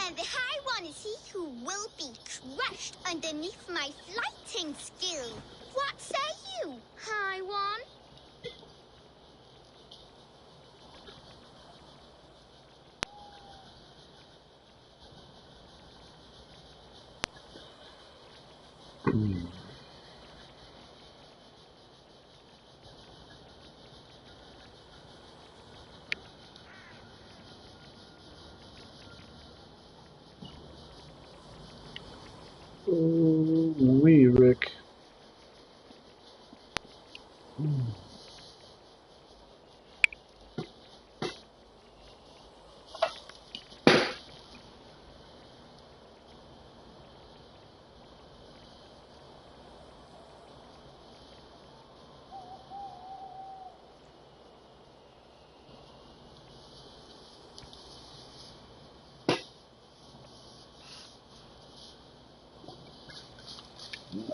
And I want to see who will be crushed underneath my flighting skill. What say you, High One? Wee, Rick.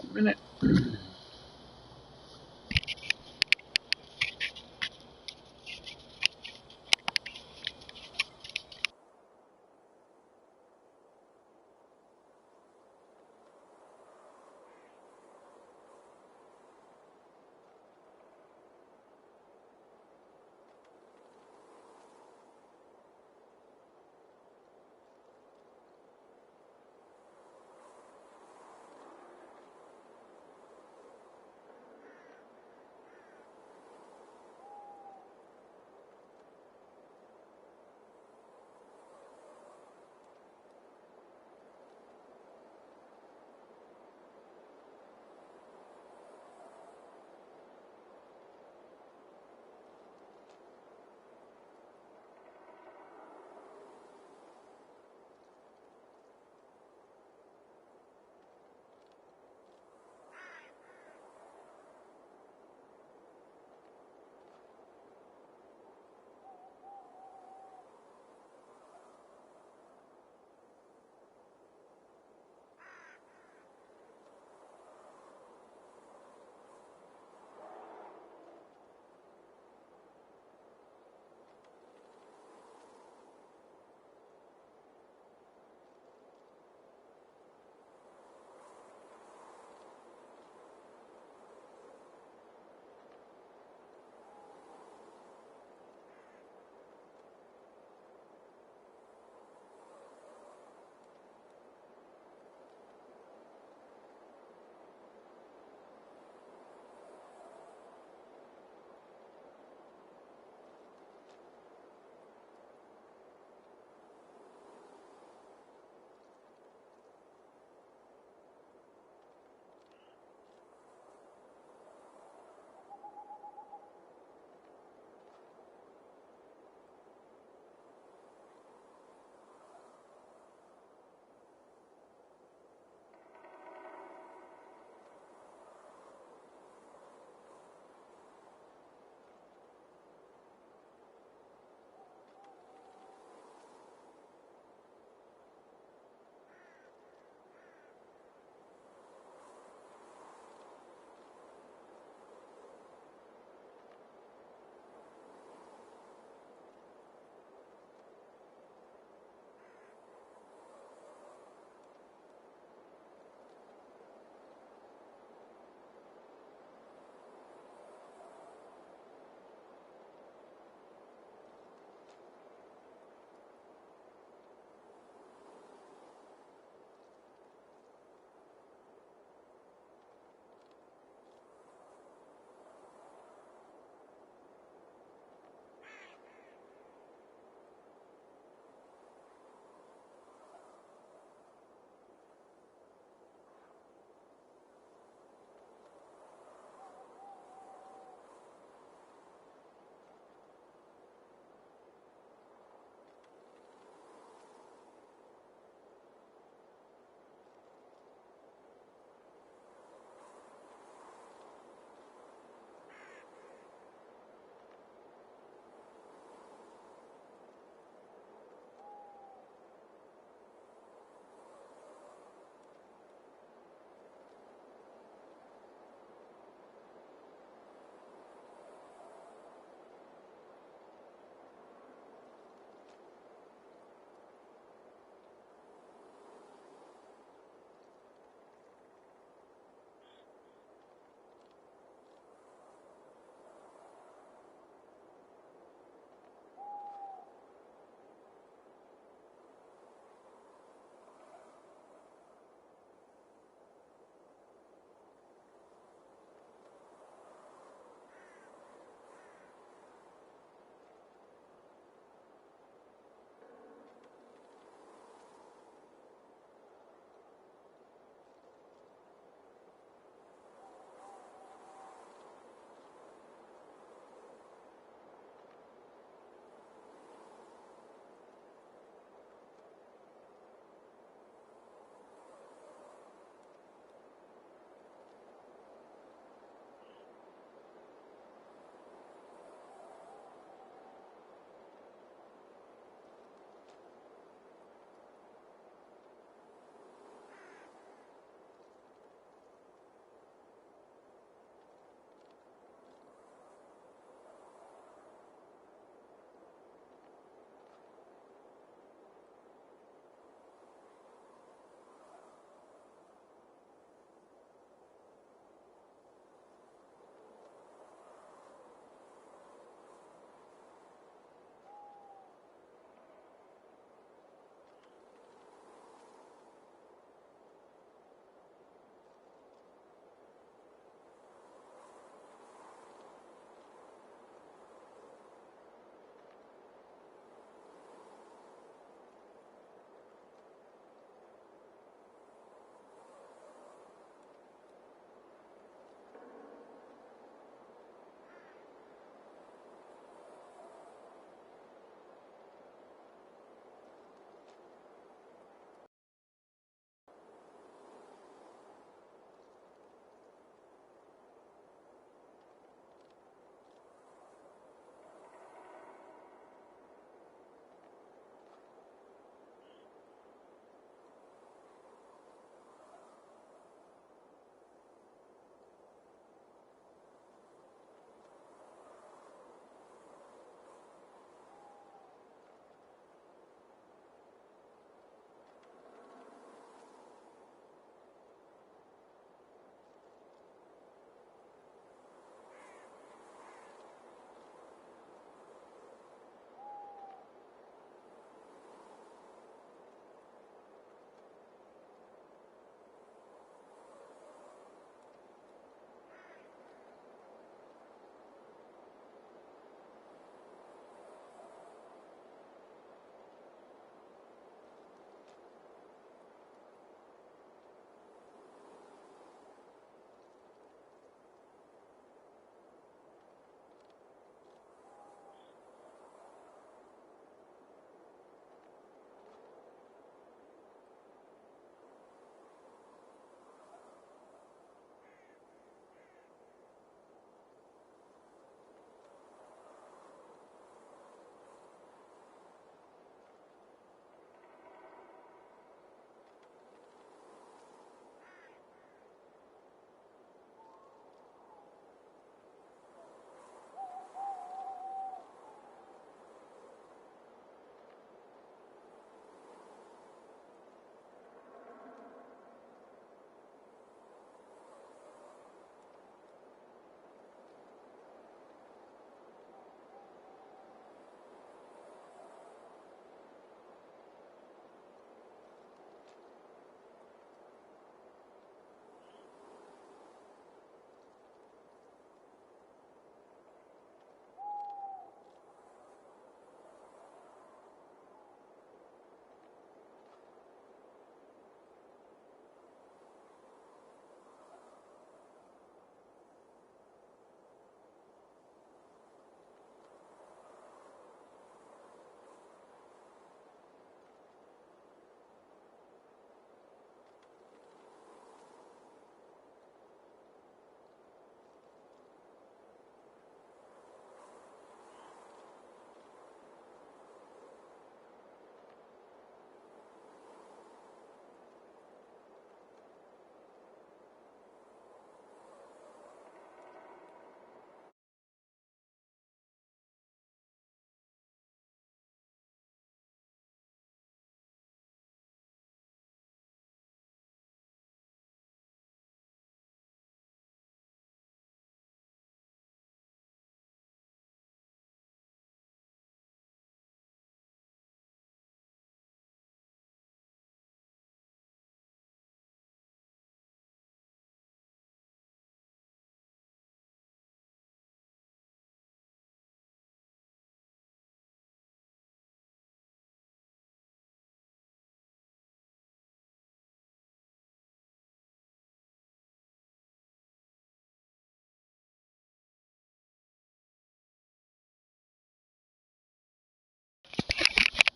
A minute.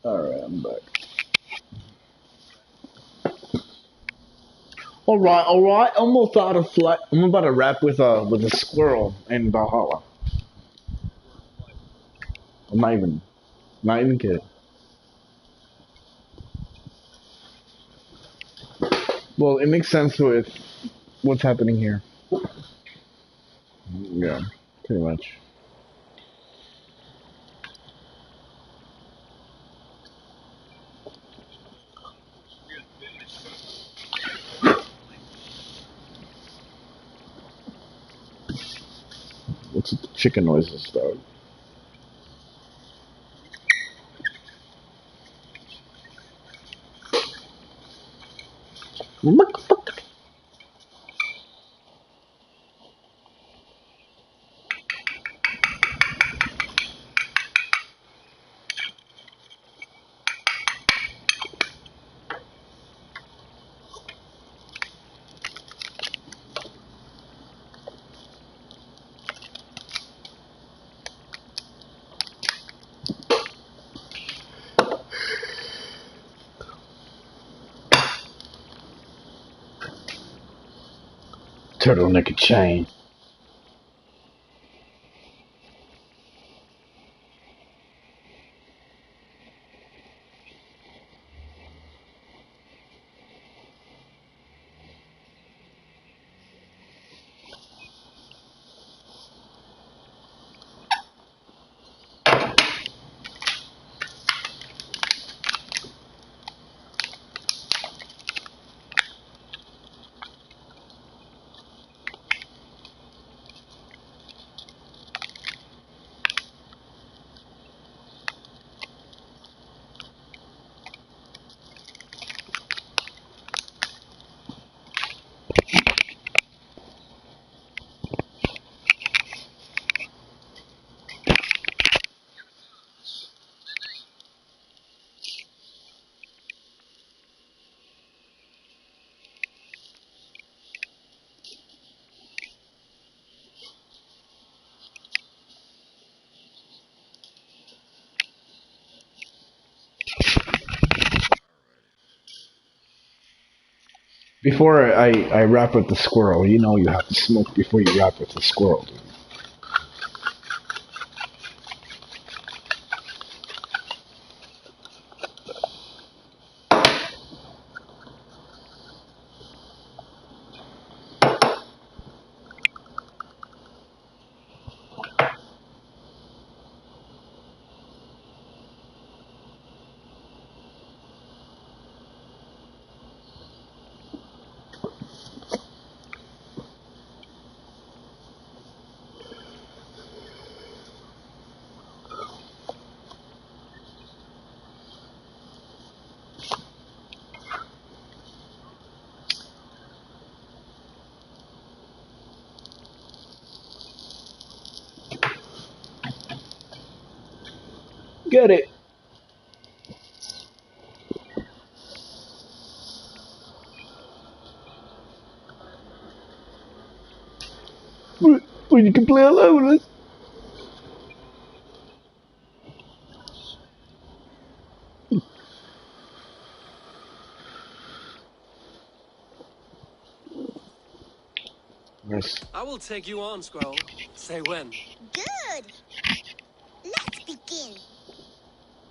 Alright, I'm back. Alright. Almost out of flight. I'm about to rap with a squirrel in Valhalla. I'm not even kidding. Well, it makes sense with what's happening here. Yeah, pretty much. What's with the chicken noises, dog? Turtleneck and chain. Before I rap with the squirrel, you know you have to smoke before you rap with the squirrel, dude. Get it. Well, you can play alone with us. Yes. I will take you on, Squirrel. Say when. Good. Let's begin.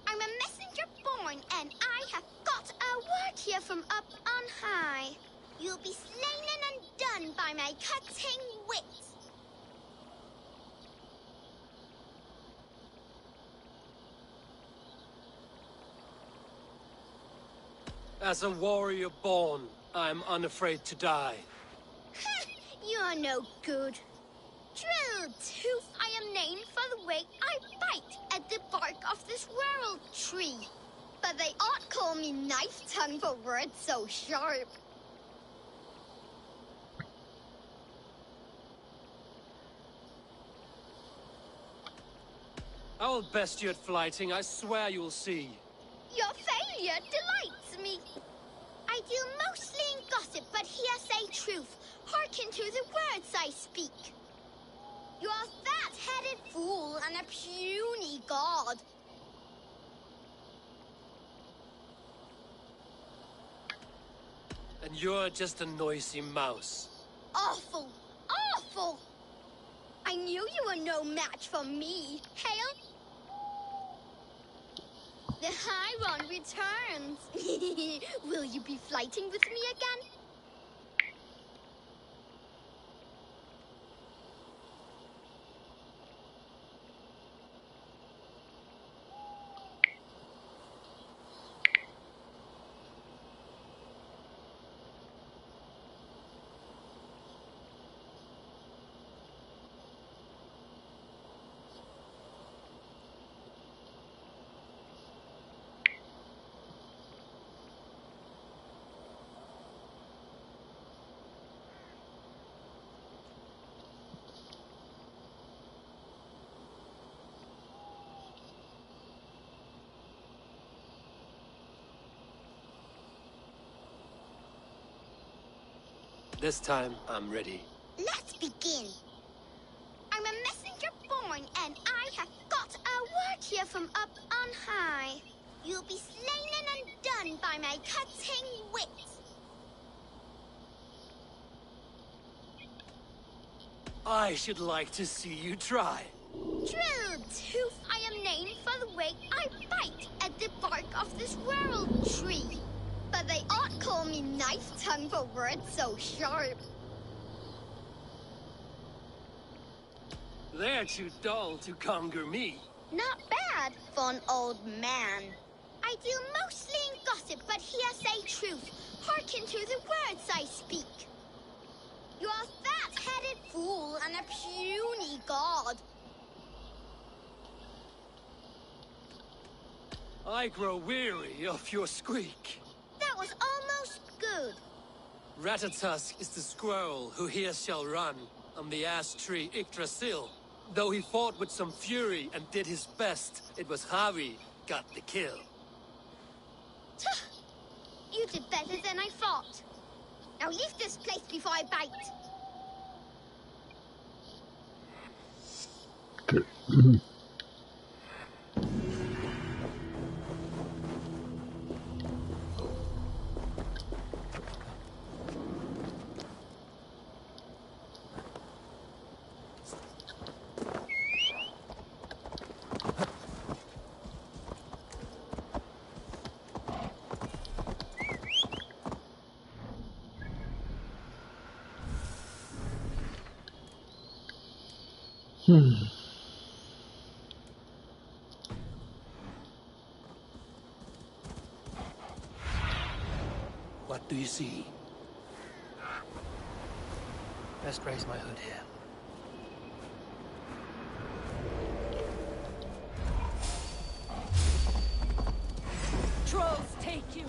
I'm a messenger born, and I have got a word here from up on high. You'll be slain and undone by my cutting wit. As a warrior born, I'm unafraid to die. You're no good. Drill tooth, I am named for the way I bite at the bark of this world tree. But they ought call me knife tongue for words so sharp. I will best you at flighting, I swear you'll see. Your failure delights me. I deal mostly in gossip, but here say truth. Hearken to the words I speak. You're a fat-headed fool and a puny god. and you're just a noisy mouse. Awful! Awful! I knew you were no match for me, Hale. The Chiron returns. Will you be fighting with me again? This time, I'm ready. Let's begin. I'm a messenger born, and I have got a word here from up on high. You'll be slain and undone by my cutting wit. I should like to see you try. Drill tooth I am named for the way I bite at the bark of this world tree. But they ought call me knife tongue for words so sharp. They're too dull to conquer me. Not bad for an old man. I deal mostly in gossip, but here say truth. Hearken to the words I speak. You are a fat-headed fool and a puny god. I grow weary of your squeak. That was almost good. Ratatusk is the squirrel who here shall run on the ash tree Yggdrasil. Though he fought with some fury and did his best, it was Harvey got the kill. You did better than I thought. Now leave this place before I bite. What do you see? Best raise my hood here. Trolls take you!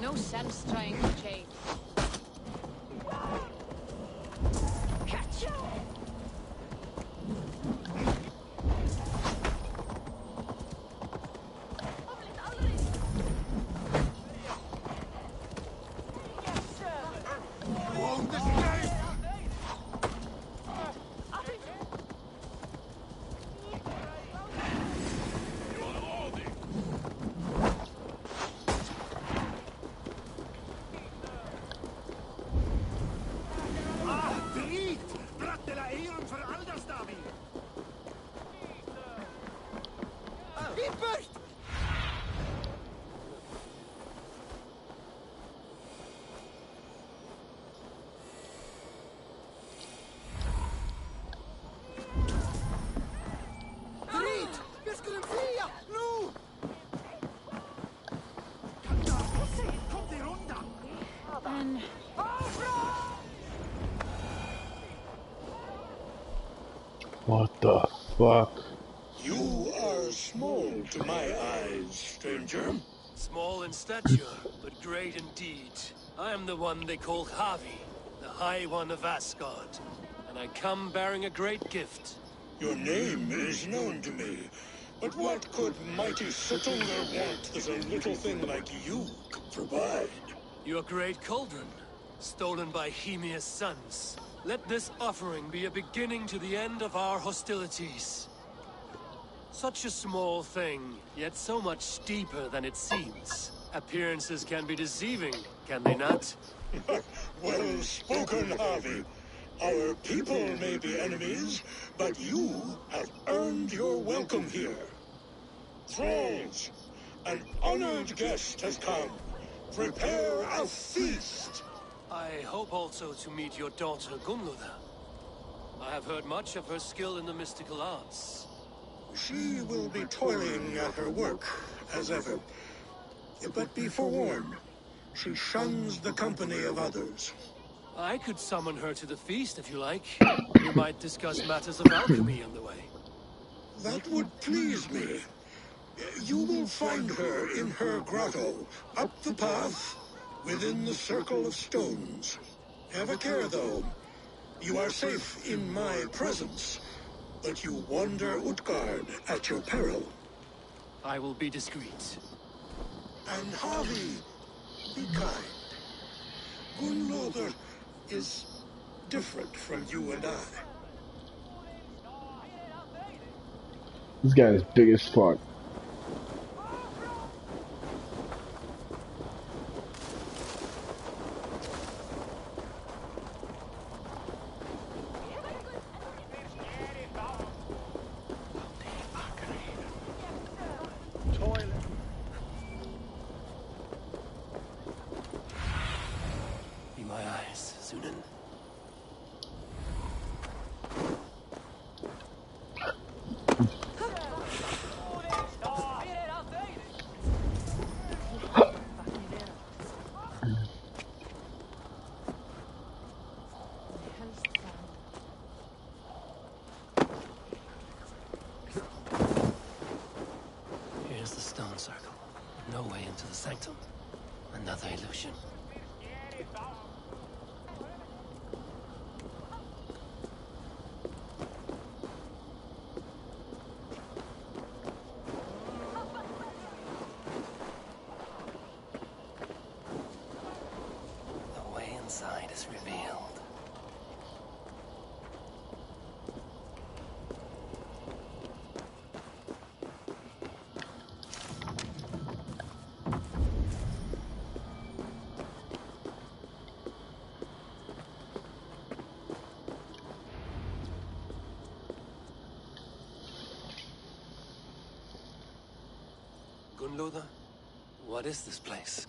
No sense trying to change. Catch you! What the fuck? You are small to my eyes, stranger. Small in stature, but great in deed. I am the one they call Havi, the High One of Asgard. And I come bearing a great gift. Your name is known to me, but what could mighty Sutunga want that a little thing like you could provide? Your great cauldron, stolen by Hemia's sons. Let this offering be a beginning to the end of our hostilities. Such a small thing, yet so much deeper than it seems. Appearances can be deceiving, can they not? Well spoken, Harvey. Our people may be enemies, but you have earned your welcome here. Thralls, an honored guest has come. Prepare a feast. I hope also to meet your daughter, Gunluther. I have heard much of her skill in the mystical arts. She will be toiling at her work, as ever. But be forewarned, she shuns the company of others. I could summon her to the feast if you like. We might discuss matters of alchemy on the way. That would please me. You will find her in her grotto, up the path, within the circle of stones. Have a care, though. You are safe in my presence, but you wander Utgard at your peril. I will be discreet. And Harvey, be kind. Gunlother is different from you and I. This guy is big as fuck. Be my eyes, Sunan. Here's the stone circle. No way into the sanctum. Another illusion. The way inside is revealed. Gunlother, what is this place?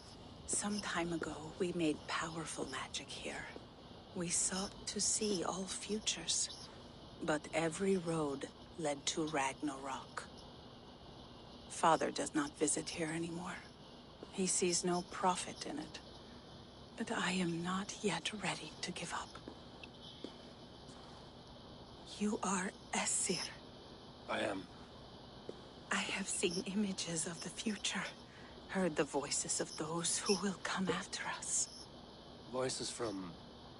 Some time ago, we made powerful magic here. We sought to see all futures, but every road led to Ragnarok. Father does not visit here anymore. He sees no profit in it. But I am not yet ready to give up. You are Esir. I am. I have seen images of the future, heard the voices of those who will come after us. Voices from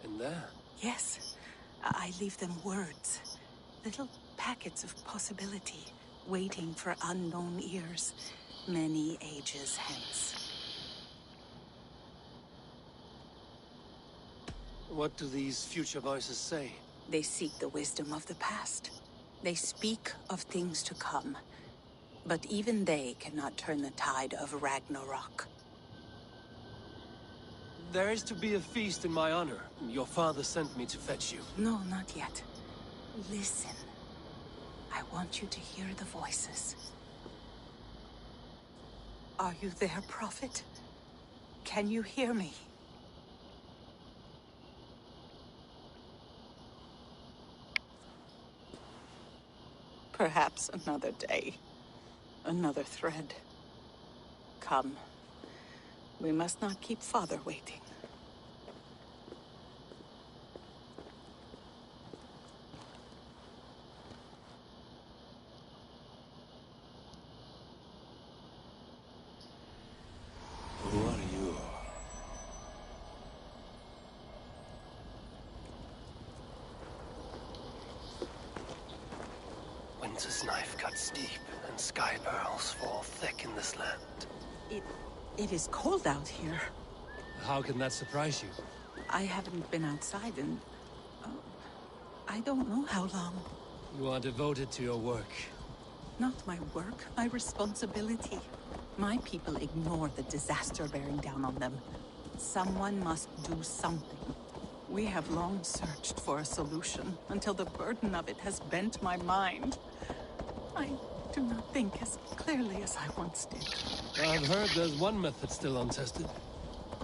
in there? Yes, I leave them words, little packets of possibility, waiting for unknown ears, many ages hence. What do these future voices say? They seek the wisdom of the past. They speak of things to come. But even they cannot turn the tide of Ragnarok. There is to be a feast in my honor. Your father sent me to fetch you. No, not yet. Listen. I want you to hear the voices. Are you there, Prophet? Can you hear me? Perhaps another day. Another thread. Come. We must not keep Father waiting. Who are you? Winter's knife cuts deep, and sky pearls fall thick in this land. It is cold out here. How can that surprise you? I haven't been outside in... I don't know how long. You are devoted to your work. Not my work, my responsibility. My people ignore the disaster bearing down on them. Someone must do something. We have long searched for a solution until the burden of it has bent my mind. I do not think as clearly as I once did. I've heard there's one method still untested.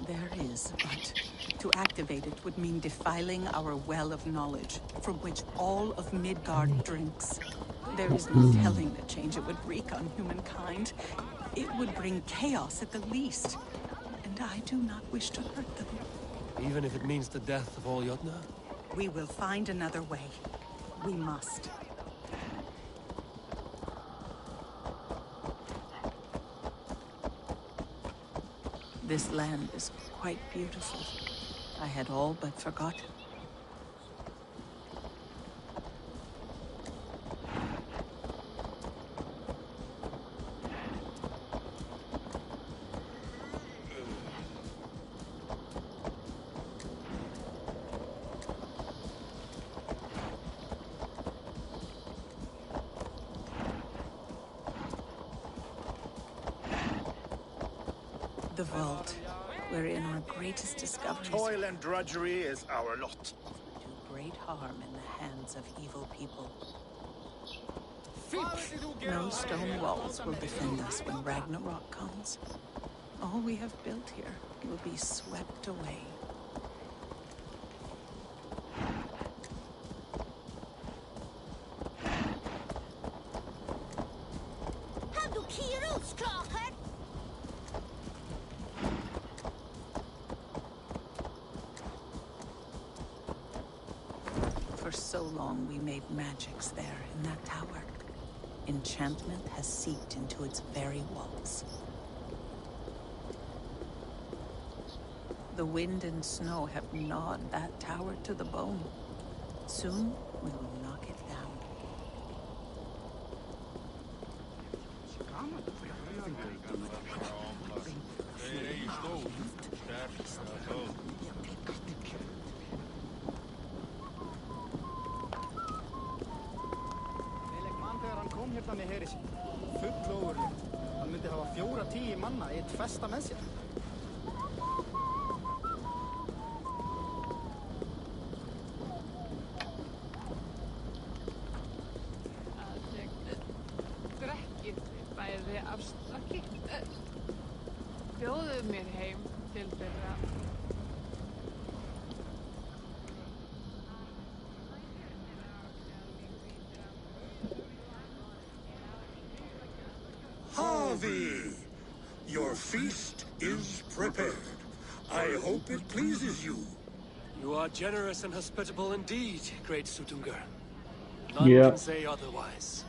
There is, but to activate it would mean defiling our well of knowledge, from which all of Midgard drinks. There is no telling the change it would wreak on humankind. It would bring chaos at the least, and I do not wish to hurt them. Even if it means the death of all Jotnar? We will find another way. We must. This land is quite beautiful. I had all but forgotten. The vault, wherein our greatest discoveries Toil and drudgery is our lot. do great harm in the hands of evil people. No stone walls will defend us when Ragnarok comes. All we have built here will be swept away. How do Kiros klarer? For so long we made magics there in that tower. Enchantment has seeped into its very walls. The wind and snow have gnawed that tower to the bone. Soon we will knock it down. Þegar hann kom hérna með heri sín, fullóðurinn, hann myndi hafa 4-10 manna í eitt festa með sér. Drekkið bæði afslakki. Bjóðu mér heim til þeirra. Harvey, your feast is prepared. I hope it pleases you. You are generous and hospitable indeed, great Sutungur. None Yeah. can say otherwise.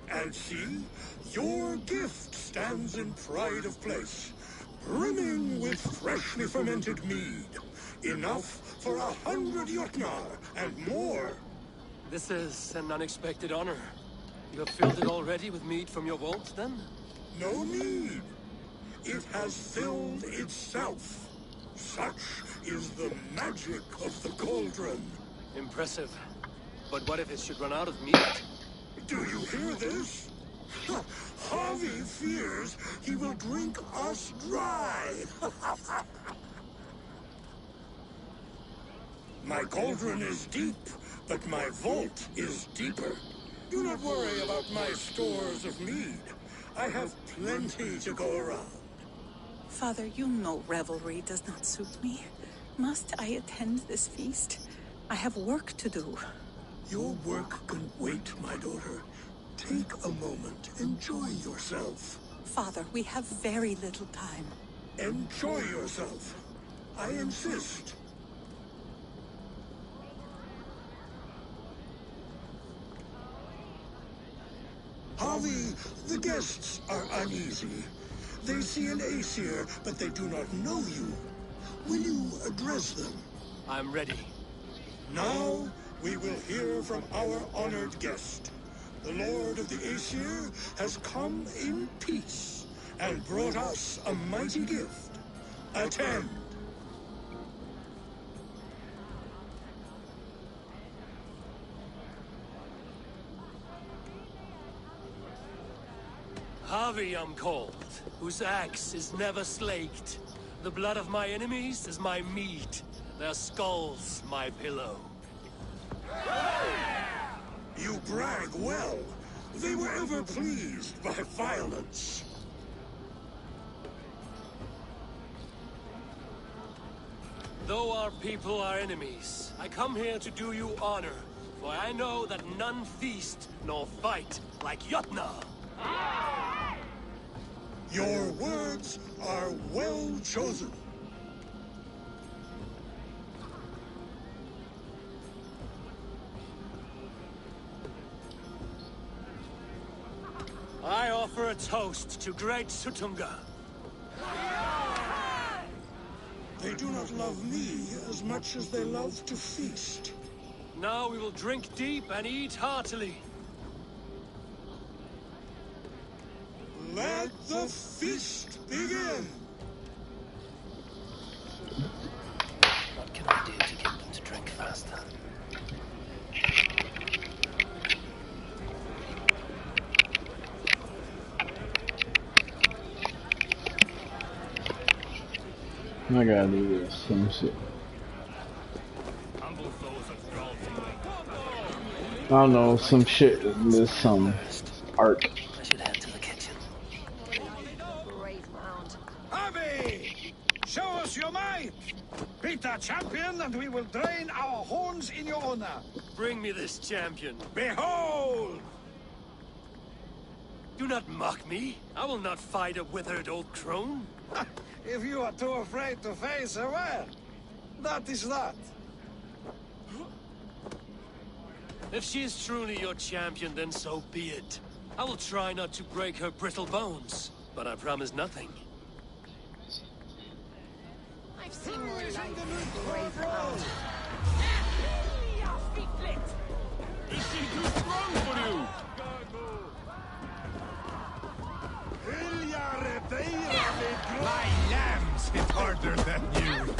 And see, your gift stands in pride of place, brimming with freshly fermented mead. Enough for 100 Jotnar and more. This is an unexpected honor. You have filled it already with mead from your vault, then? No need. It has filled itself. Such is the magic of the cauldron. Impressive. But what if it should run out of mead? Do you hear this? Harvey fears he will drink us dry. My cauldron is deep, but my vault is deeper. Do not worry about my stores of mead. I have plenty to go around. Father, you know revelry does not suit me. Must I attend this feast? I have work to do. Your work can wait, my daughter. Take a moment. Enjoy yourself. Father, we have very little time. Enjoy yourself. I insist. Harvey, the guests are uneasy. They see an Aesir, but they do not know you. Will you address them? I'm ready. Now, we will hear from our honored guest. The Lord of the Aesir has come in peace and brought us a mighty gift. Attend. Harvey I'm called, whose axe is never slaked. The blood of my enemies is my meat, their skulls my pillow. You brag well. They were ever pleased by violence. Though our people are enemies, I come here to do you honor, for I know that none feast nor fight like Jotnar. Your words are well chosen. I offer a toast to great Sutunga. They do not love me as much as they love to feast. Now we will drink deep and eat heartily. Let the feast begin! What can I do to get them to drink faster? I gotta do this. Some shit. I don't know, some shit in this arc. I should head to the kitchen. Harvey! Show us your might! Beat our champion and we will drain our horns in your honor. Bring me this champion. Behold! Do not mock me. I will not fight a withered old crone. If you are too afraid to face her, well, that is that. If she is truly your champion, then so be it. I will try not to break her brittle bones, but I promise nothing. I've seen more life. Is she too strong for you? My lambs hit harder than you.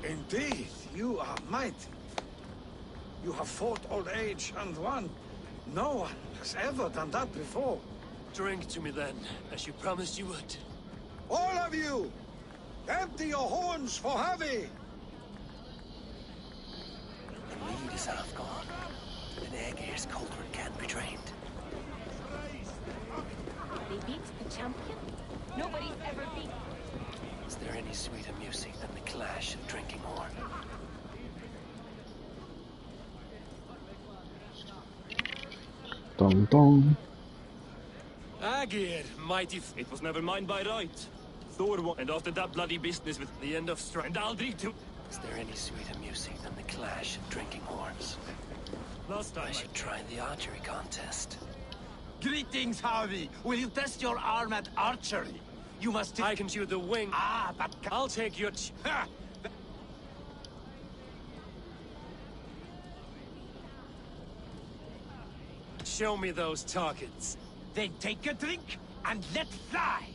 Indeed, you are mighty. You have fought old age and won. No one has ever done that before. Drink to me then, as you promised you would. All of you! Empty your horns for Harvey! The mead is half gone. An egg-eared culprit can't be trained. They beat the champion? Nobody's ever beat. Is there any sweeter music than the clash of drinking horn? Dong dong. Agir, mighty It was never mine by right. Thor won, and after that bloody business with the end of strife. and Aldrich too. Is there any sweeter music than the clash of drinking horns? Last time I should try the archery contest. Greetings, Harvey. Will you test your arm at archery? You must... I can shoot the wing. Ah, but... I'll take your Ha! Show me those targets. Then take a drink and let fly.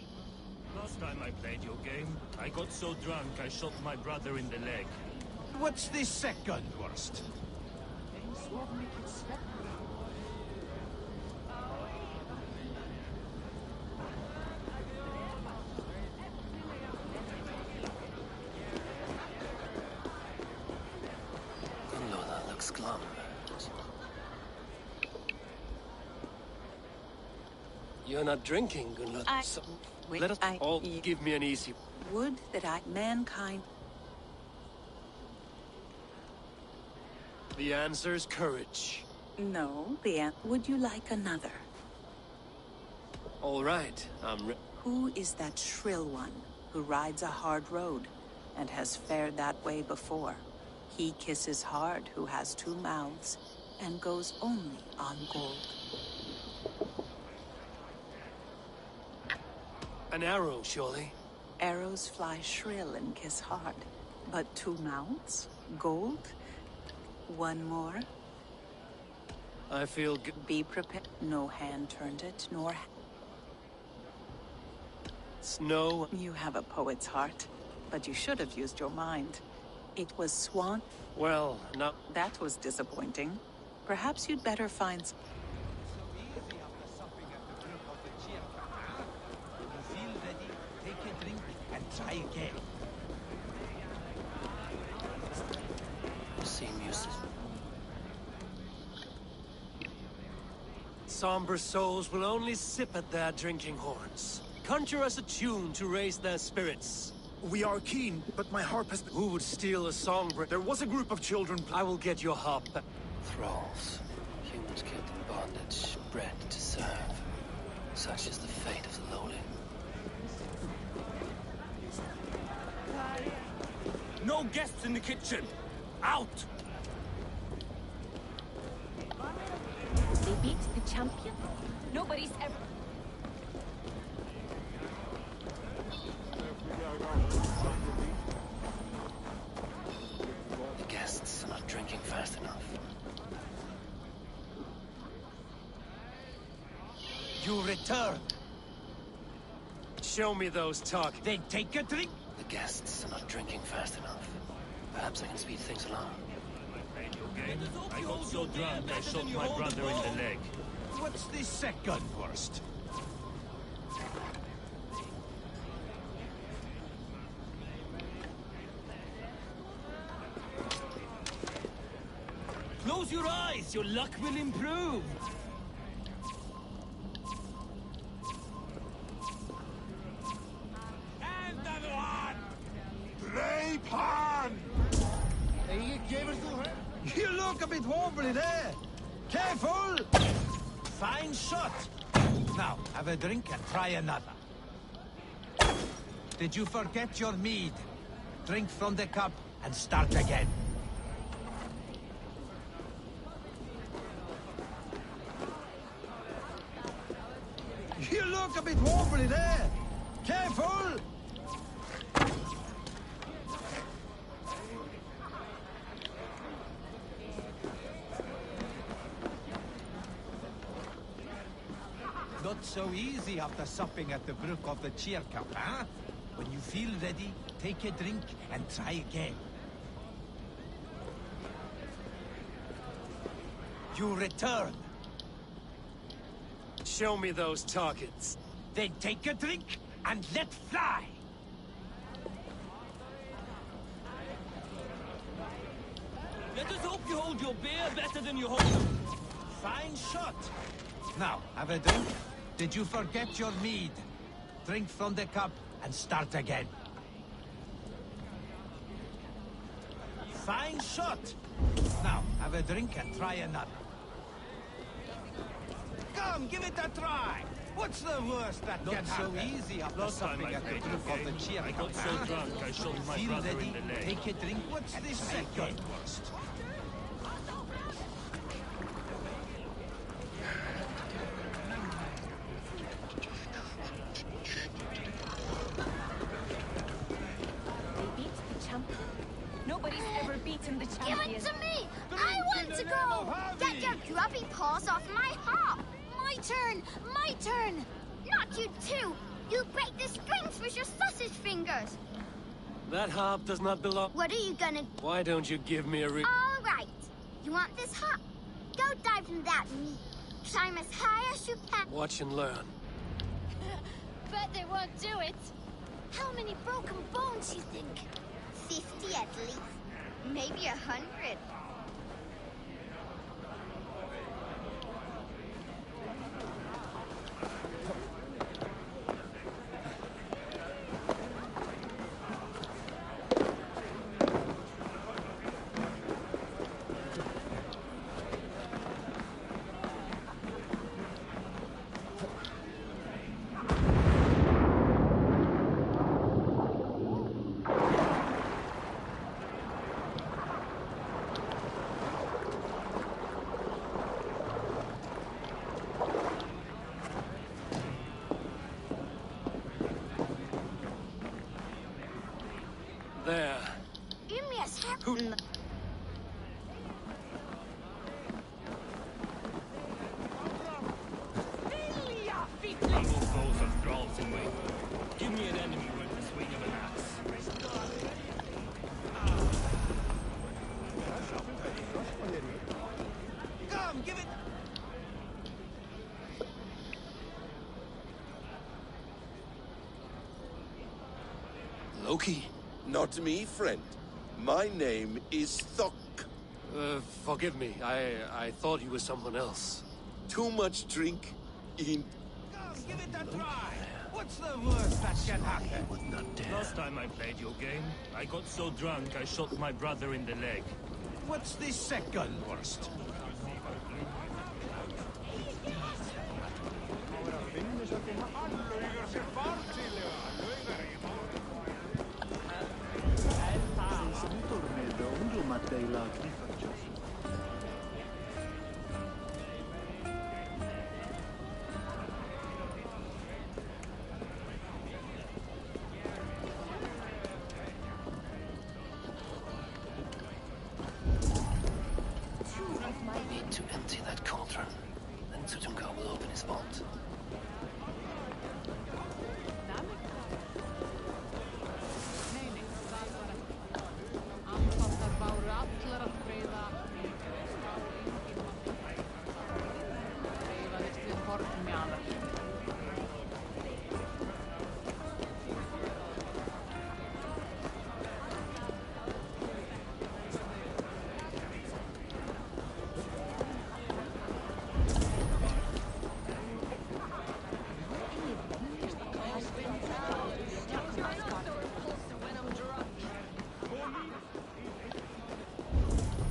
Last time I played your game, I got so drunk I shot my brother in the leg. What's the second worst? Lola looks glum. You're not drinking, Gunloda. So let us all give me an easy... Would that mankind... The answer's courage. No, would you like another? All right, Who is that shrill one who rides a hard road and has fared that way before? He kisses hard who has two mouths and goes only on gold. An arrow, surely. Arrows fly shrill and kiss hard, but two mouths? Gold? One more? I feel good. Be prepared. No hand turned it, nor... Snow. You have a poet's heart, but you should have used your mind. It was Swan. Well, no. That was disappointing. Perhaps you'd better find... Try again. Seem useless. Somber souls will only sip at their drinking horns. Conjure us a tune to raise their spirits. We are keen, but my harp has been... Who would steal a songbird? There was a group of children... I will get your harp back. Thralls. Humans kept in bondage, bred to serve. Such is the fate of the lowly. No guests in the kitchen! Out! They beat the champion? Nobody's ever... The guests are not drinking fast enough. You return! Show me those targets. Then take a drink! The guests are not drinking fast enough. Perhaps I can speed things along. I got so drunk I shot my brother in the leg. What's the second worst? Close your eyes, your luck will improve. You look a bit wobbly there. Careful! Fine shot. Now, have a drink and try another. Did you forget your mead? Drink from the cup and start again. You look a bit wobbly there. Careful! Not so easy after supping at the brook of the cheer cup, huh? When you feel ready, take a drink and try again. You return. Show me those targets. Then take a drink and let fly. Let us hope you hold your beer better than you hold them. Fine shot. Now, have a drink. Did you forget your mead? Drink from the cup and start again. Fine shot. Now, have a drink and try another. Come, give it a try. What's the worst that can happen? Not so easy after Last time something I at the played brook your of the game, cheer I got cup, so huh? drunk I shot my Feel brother ready? in the leg. Take a drink. What's the second worst? They beat the champion? Nobody's ever beaten the Give champion. it to me! I want to go! Get your grubby paws off my harp! My turn! My turn! Not you too! You'll break the strings with your sausage fingers! That harp does not belong... What are you gonna... Why don't you give me a All right. You want this harp? Go dive in that meat. Climb as high as you can. Watch and learn. Bet they won't do it. How many broken bones you think? 50 at least. Maybe 100. There. Give me a second. I will both of thralls away. Give me an enemy worth the swing of an axe. Loki? Not me, friend. My name is Thok. Forgive me. I thought you were someone else. Too much drink in... Give it a try. What's the worst that can happen? Would not dare. Last time I played your game, I got so drunk I shot my brother in the leg. What's the second worst? Need to empty that cauldron. Then Sutunga will open his vault. Nei, það var ekki. Andfáttar báru allar að greiða. Reifaðist við hornmjaðar.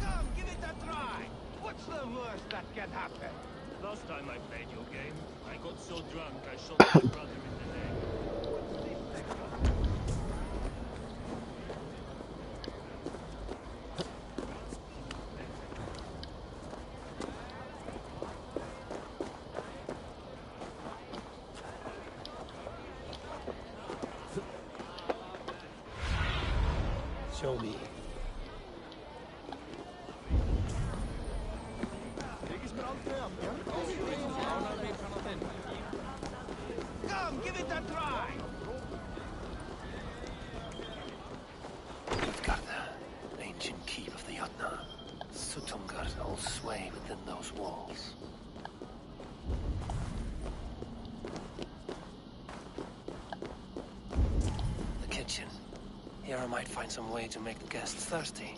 Come, give it a try. What's the worst that can happen? Last time I played your game, I got so drunk I shot my brother in the leg. Show me. Come, give it a try. Utgarda, ancient keep of the Jotnar. Sutungar holds sway within those walls. The kitchen. Here I might find some way to make the guests thirsty.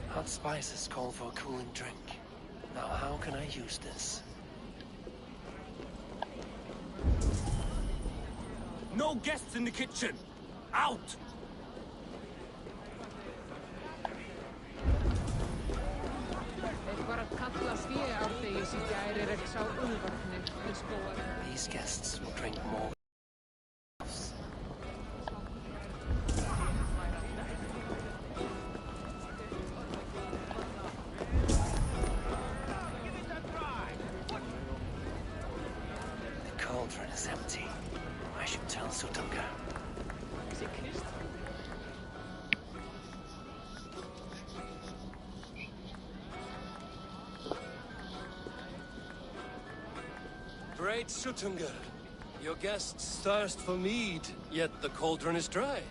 Hot spices call for a cooling drink. Now how can I use this? No guests in the kitchen! Out! Þeir bara kalla svíárdegis í gær ekki sá úlfarnir við skóar. These guests will drink more. The cauldron is empty. I should tell Sutunga. Great Sutunga. Your guests thirst for mead, yet the cauldron is dry.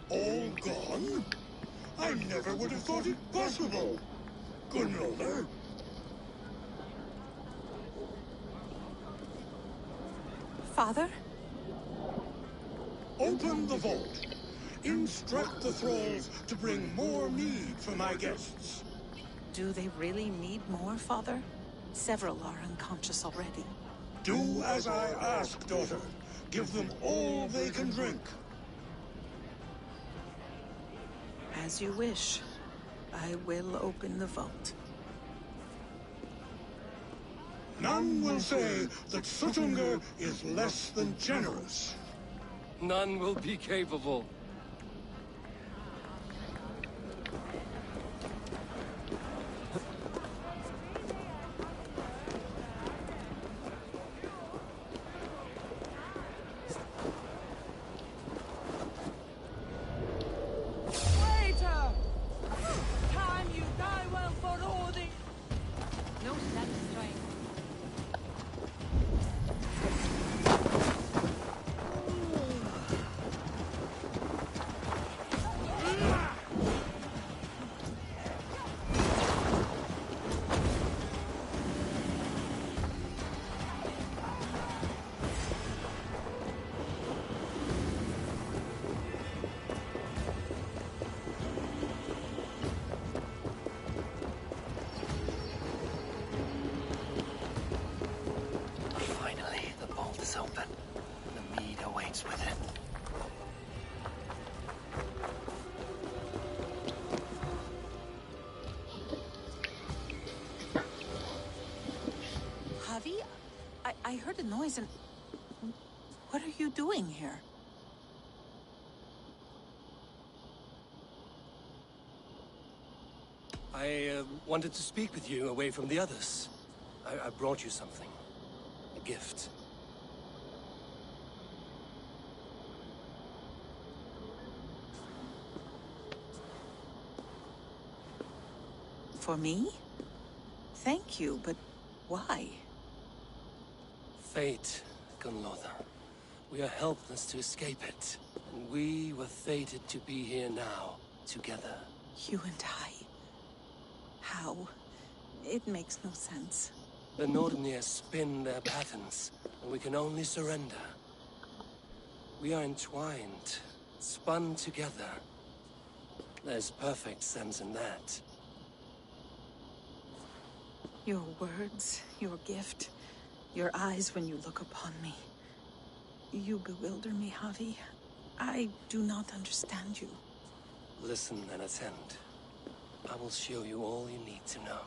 All gone? I never would have thought it possible. Gunrother? Father? Open the vault. Instruct the thralls to bring more mead for my guests. Do they really need more, Father? Several are unconscious already. Do as I ask, daughter. Give them all they can drink. As you wish. I will open the vault. None will say that Sutunga is less than generous. None will be capable. Waiter! Time you die well for all the... No satisfying. I heard a noise and... What are you doing here? I wanted to speak with you away from the others. I brought you something. A gift. For me? Thank you, but why? Fate, Gunlotha. We are helpless to escape it. And we were fated to be here now, together. You and I? How? It makes no sense. The Nordnir spin their patterns, and we can only surrender. We are entwined, spun together. There's perfect sense in that. Your words, your gift, your eyes when you look upon me. You bewilder me, Javi. I do not understand you. Listen and attend. I will show you all you need to know.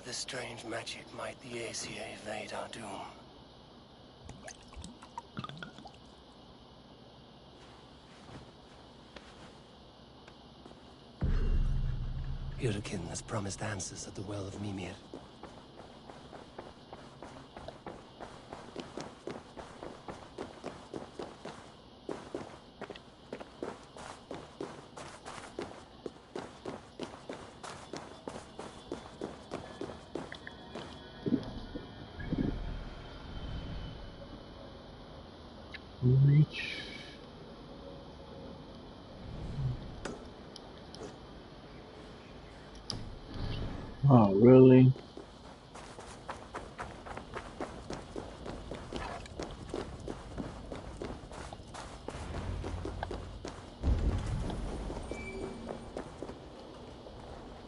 This strange magic might the Aesir evade our doom. Hyrkin has promised answers at the Well of Mimir. Reach. Oh, really?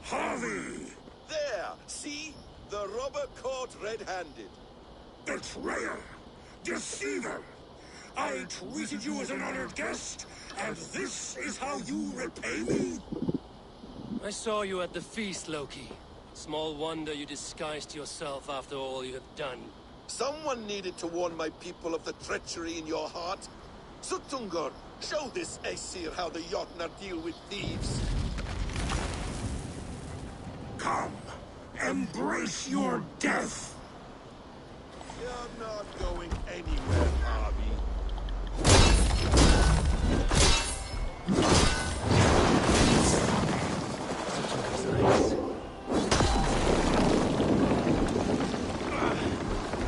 Harvey! There! See? The robber caught red-handed. Betrayer! Deceiver! I treated you as an honored guest, and this is how you repay me? I saw you at the feast, Loki. Small wonder you disguised yourself after all you have done. Someone needed to warn my people of the treachery in your heart. Suttungr, show this Aesir how the Jotnar deal with thieves. Come, embrace your death! You're not going anywhere, Harvey.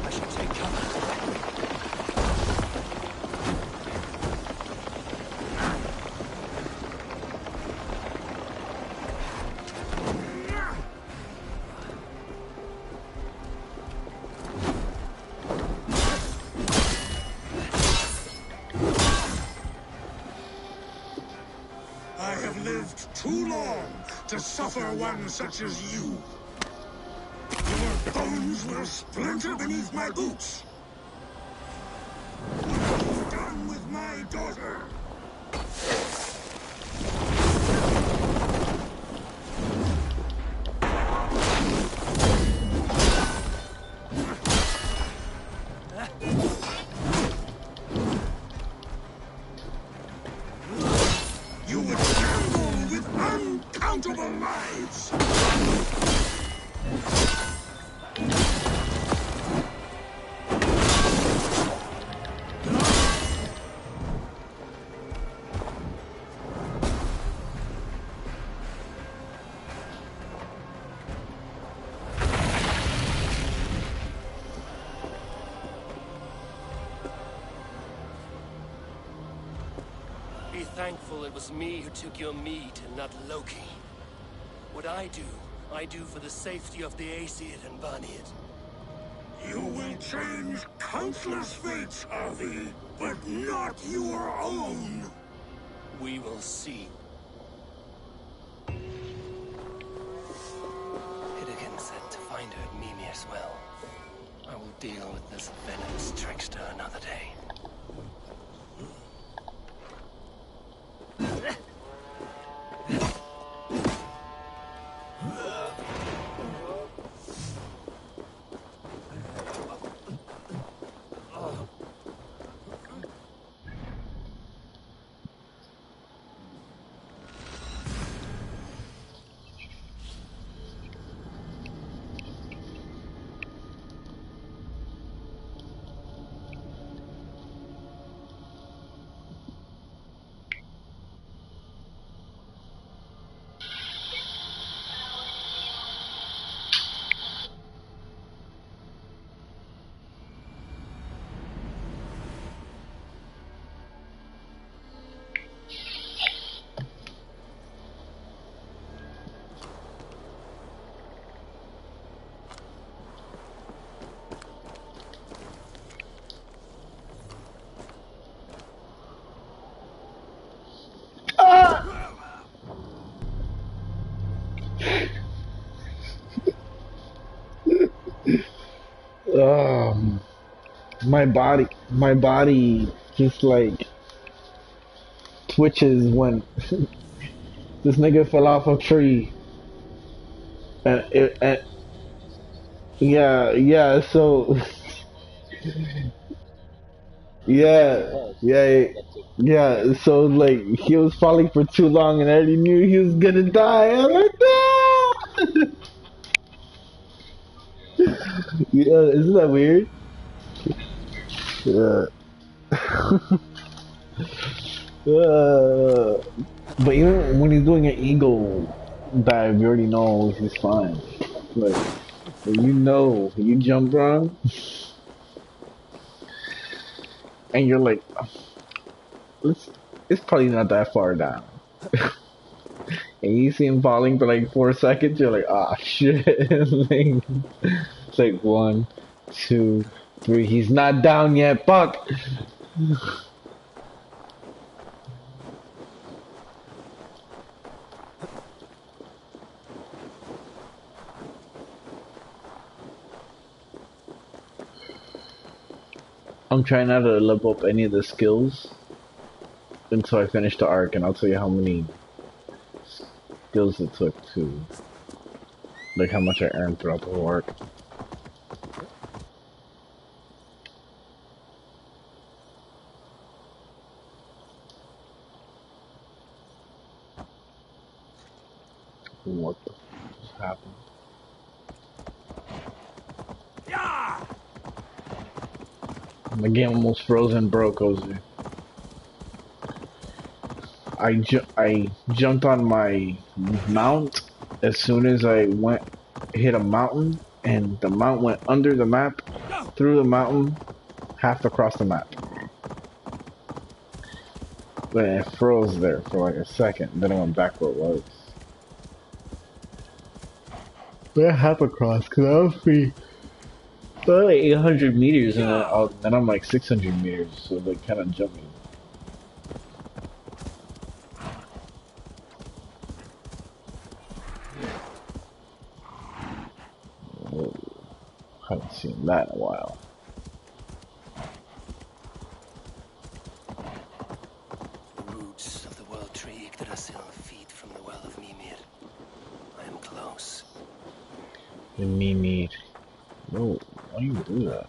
I should to suffer one such as you. Your bones will splinter beneath my boots. What have you done with my daughter? You would gamble with uncountable lives. Be thankful it was me who took your meat and not Loki. What I do for the safety of the Aesir and Vanir. You will change countless fates, Harvey, but not your own. We will see. Hidegan said to find her at Mimir's well. I will deal with this venomous trickster another day. My body just like twitches when this nigga fell off a tree. And yeah, so yeah, so like he was falling for too long and I already knew he was gonna die. I'm like, no! Yeah, isn't that weird? Yeah. But even when he's doing an eagle dive, you already know he's fine. Like, you jump wrong, and you're like, it's probably not that far down. And you see him falling for like 4 seconds, you're like, ah, shit. Like, it's like 1, 2, 3. He's not down yet. Fuck. I'm trying not to level up any of the skills until I finish the arc, and I'll tell you how many skills it took to, like, how much I earned throughout the whole arc. What the fuck just happened? The game almost frozen broke, Ozzy. I jumped on my mount as soon as I hit a mountain, and the mount went under the map, through the mountain, half across the map. But it froze there for like a second, then it went back where it was. But half across, cause I was free. But like 800 meters, and then I'm like 600 meters, so they kind of jumping. Haven't seen that in a while. The roots of the world tree Yggdrasil feed from the well of Mimir. I am close. The Mimir. No, why do you do that?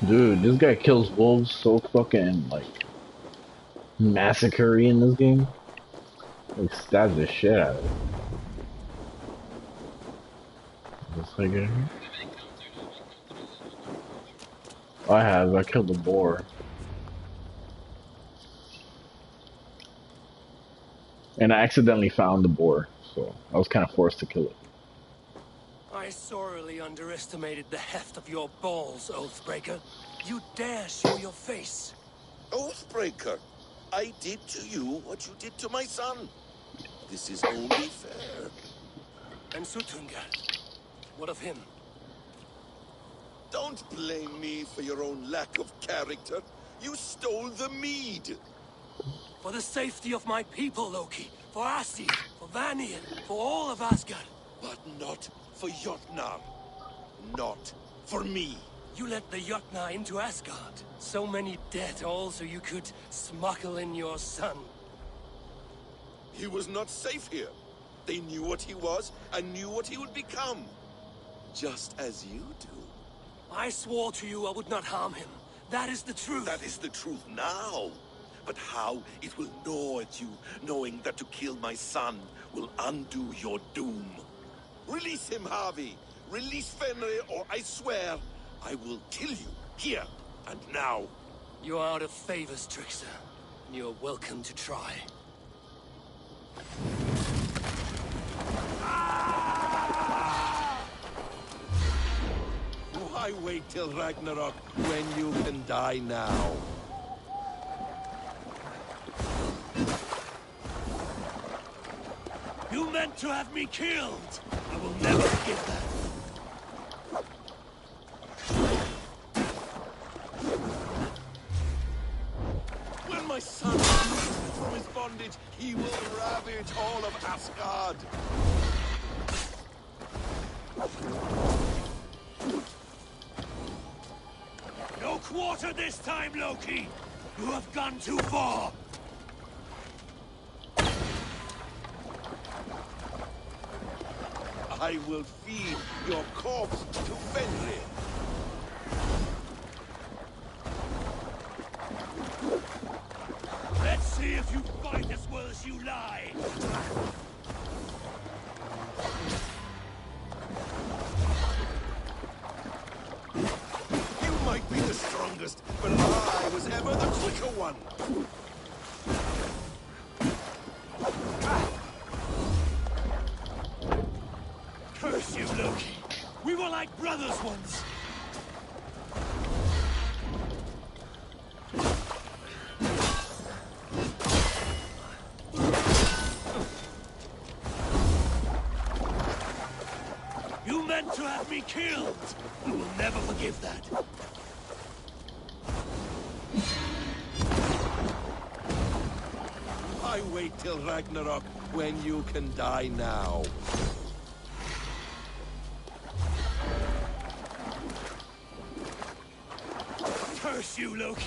Dude, this guy kills wolves so fucking, like, massacre in this game. Like, stabs the shit out of it. Is this how you get in here? I have. I killed a boar. And I accidentally found the boar, so I was kind of forced to kill it. I sorely underestimated the heft of your balls, Oathbreaker. You dare show your face. Oathbreaker, I did to you what you did to my son. This is only fair. And Sutunga, what of him? Don't blame me for your own lack of character. You stole the mead. For the safety of my people, Loki. For Asi, for Vanian, for all of Asgard. But not for Jotnar. Not for me. You let the Jotnar into Asgard. So many dead, all so you could smuggle in your son. He was not safe here. They knew what he was and knew what he would become. Just as you do. I swore to you I would not harm him. That is the truth. That is the truth now. But how it will gnaw at you, knowing that to kill my son will undo your doom. Release him, Harvey. Release Fenrir, or I swear I will kill you, here and now. You are out of favors, Trickster. And you are welcome to try. Why wait till Ragnarok when you can die now? You meant to have me killed! I will never forgive that. When my son releases from his bondage, he will ravage all of Asgard. No quarter this time, Loki! You have gone too far! I will feed your corpse to Fenrir. Let's see if you fight as well as you lie! You might be the strongest, but I was ever the quicker one. Curse you, Loki! We were like brothers once! You meant to have me killed! I will never forgive that. I wait till Ragnarok when you can die now. Curse you, Loki!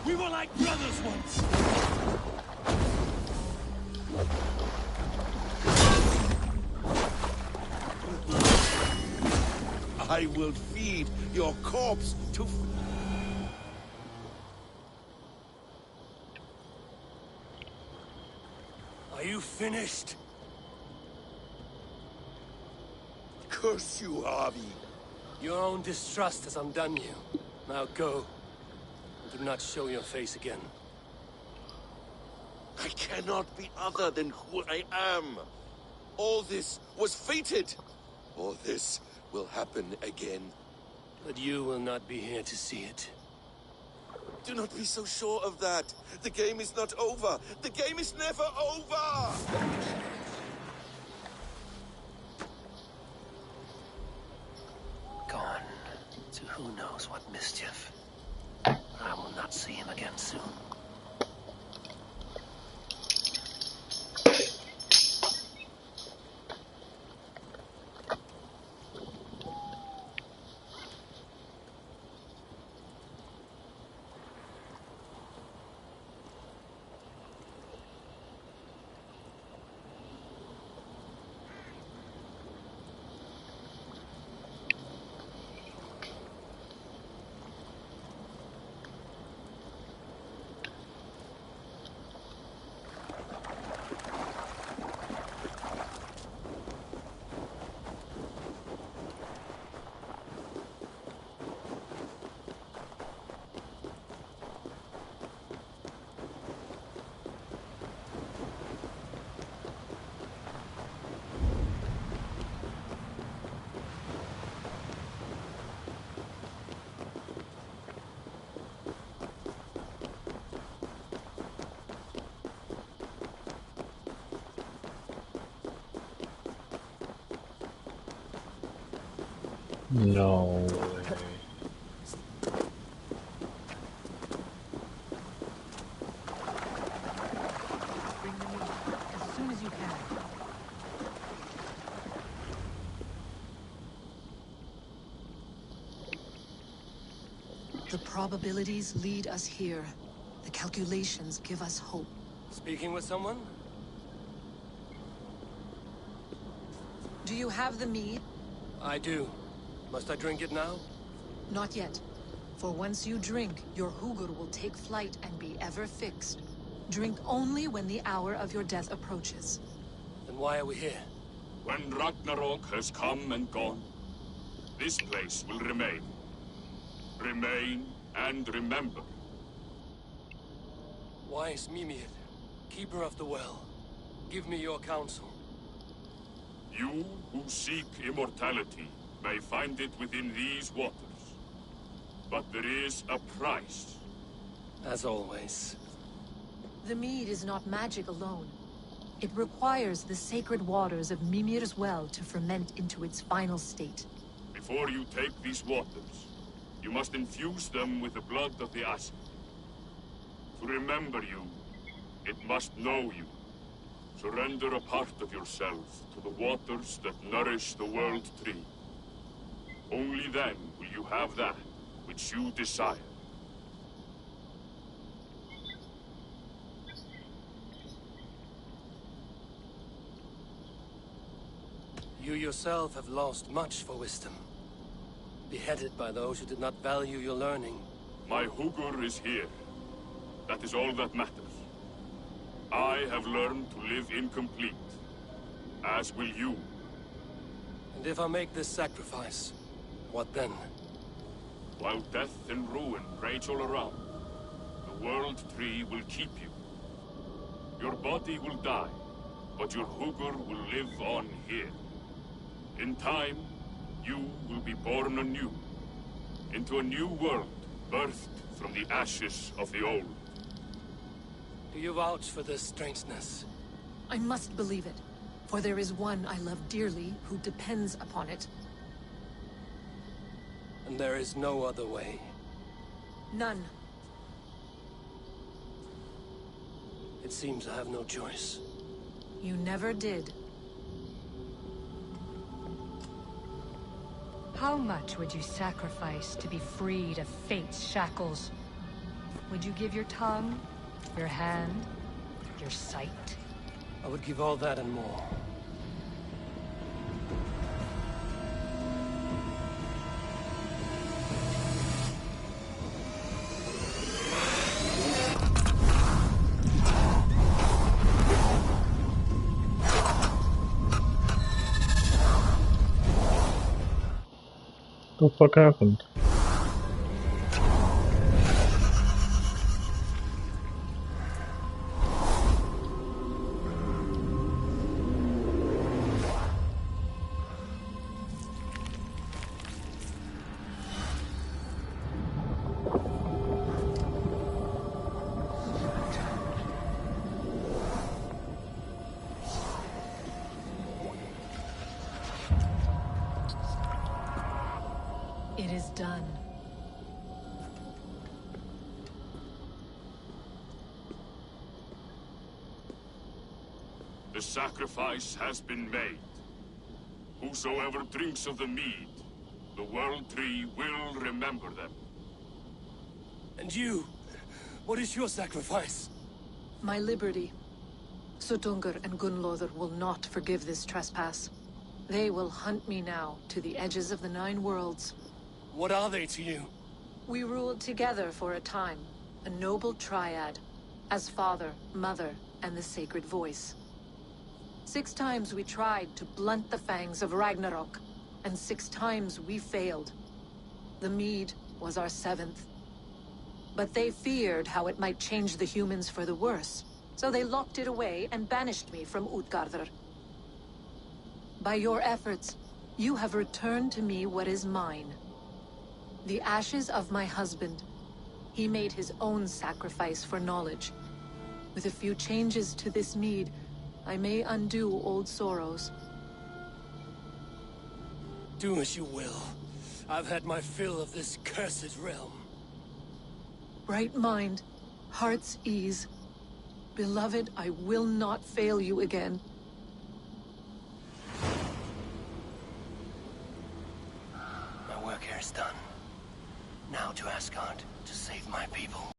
We were like brothers once! I will feed your corpse to... Are you finished? Curse you, Harvey. Your own distrust has undone you. Now go. And do not show your face again. I cannot be other than who I am. All this was fated. All this will happen again. But you will not be here to see it. Do not be so sure of that. The game is not over. The game is never over! Gone to who knows what mischief. I will not see him again soon. No way. Bring them in as soon as you can. The probabilities lead us here. The calculations give us hope. Speaking with someone? Do you have the mead? I do. Must I drink it now? Not yet. For once you drink, your Hugur will take flight and be ever fixed. Drink only when the hour of your death approaches. Then why are we here? When Ragnarok has come and gone, this place will remain. Remain and remember. Wise Mimir, keeper of the well, give me your counsel. You who seek immortality may find it within these waters. But there is a price. As always. The mead is not magic alone. It requires the sacred waters of Mimir's well to ferment into its final state. Before you take these waters, you must infuse them with the blood of the Asir. To remember you, it must know you. Surrender a part of yourself to the waters that nourish the World Tree. Only then will you have that which you desire. You yourself have lost much for wisdom. Beheaded by those who did not value your learning. My Hugur is here. That is all that matters. I have learned to live incomplete, as will you. And if I make this sacrifice, what then? While death and ruin rage all around, the World Tree will keep you. Your body will die, but your Hugur will live on here. In time, you will be born anew, into a new world, birthed from the ashes of the old. Do you vouch for this strangeness? I must believe it, for there is one I love dearly who depends upon it. And there is no other way? None. It seems I have no choice. You never did. How much would you sacrifice to be freed of fate's shackles? Would you give your tongue, your hand, your sight? I would give all that and more. What the fuck happened? is done. The sacrifice has been made. Whosoever drinks of the mead, the World Tree will remember them. And you? What is your sacrifice? My liberty. Sutungur and Gunlothar will not forgive this trespass. They will hunt me now to the edges of the 9 worlds. What are they to you? We ruled together for a time, a noble triad, as father, mother, and the sacred voice. 6 times we tried to blunt the fangs of Ragnarok, and 6 times we failed. The mead was our 7th. But they feared how it might change the humans for the worse, so they locked it away and banished me from Utgardr. By your efforts, you have returned to me what is mine. The ashes of my husband. He made his own sacrifice for knowledge. With a few changes to this mead, I may undo old sorrows. Do as you will. I've had my fill of this cursed realm. Right mind, heart's ease. Beloved, I will not fail you again. My work here is done. Now to Asgard to save my people.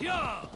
Yeah!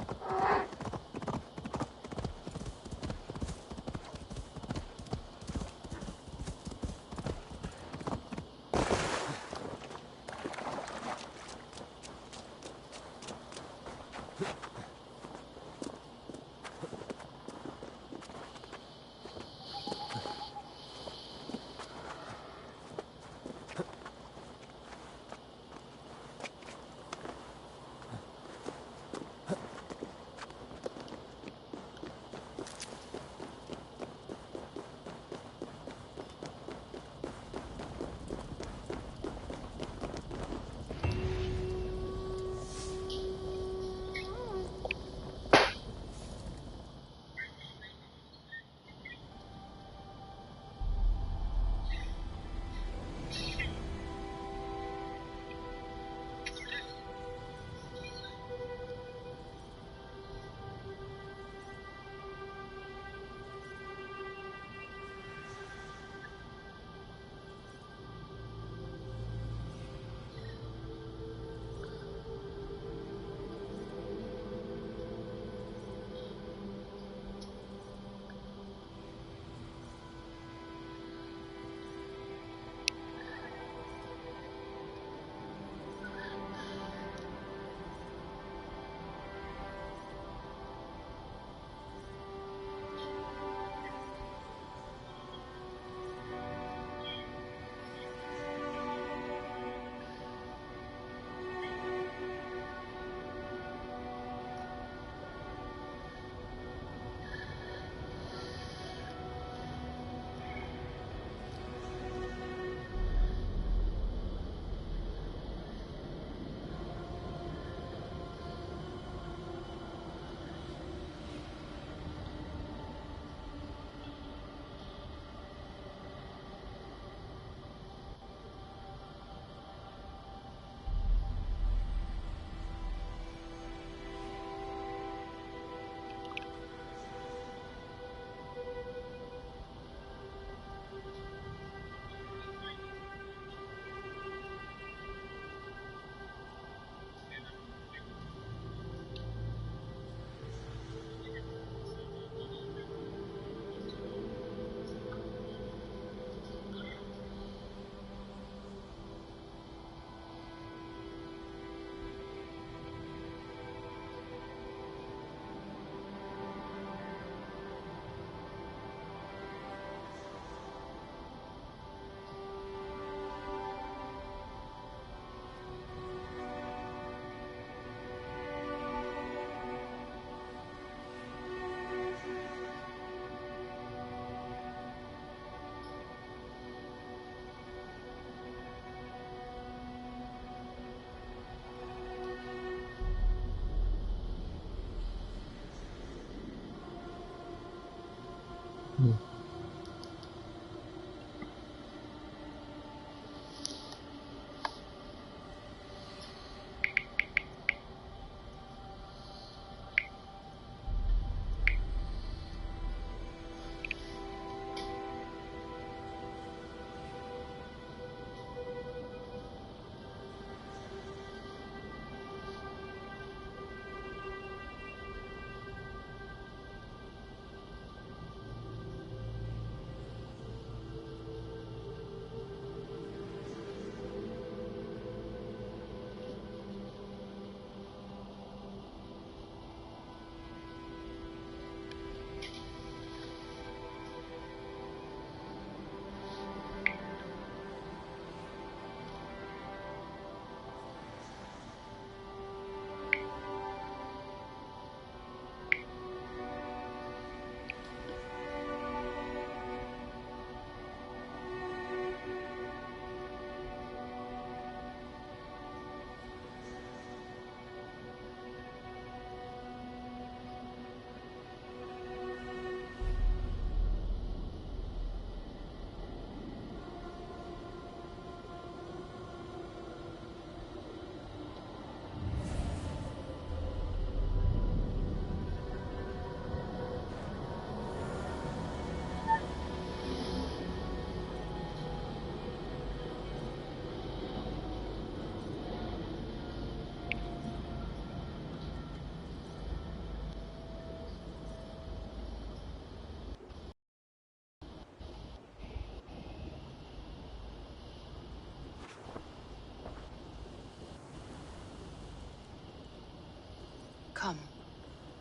Come,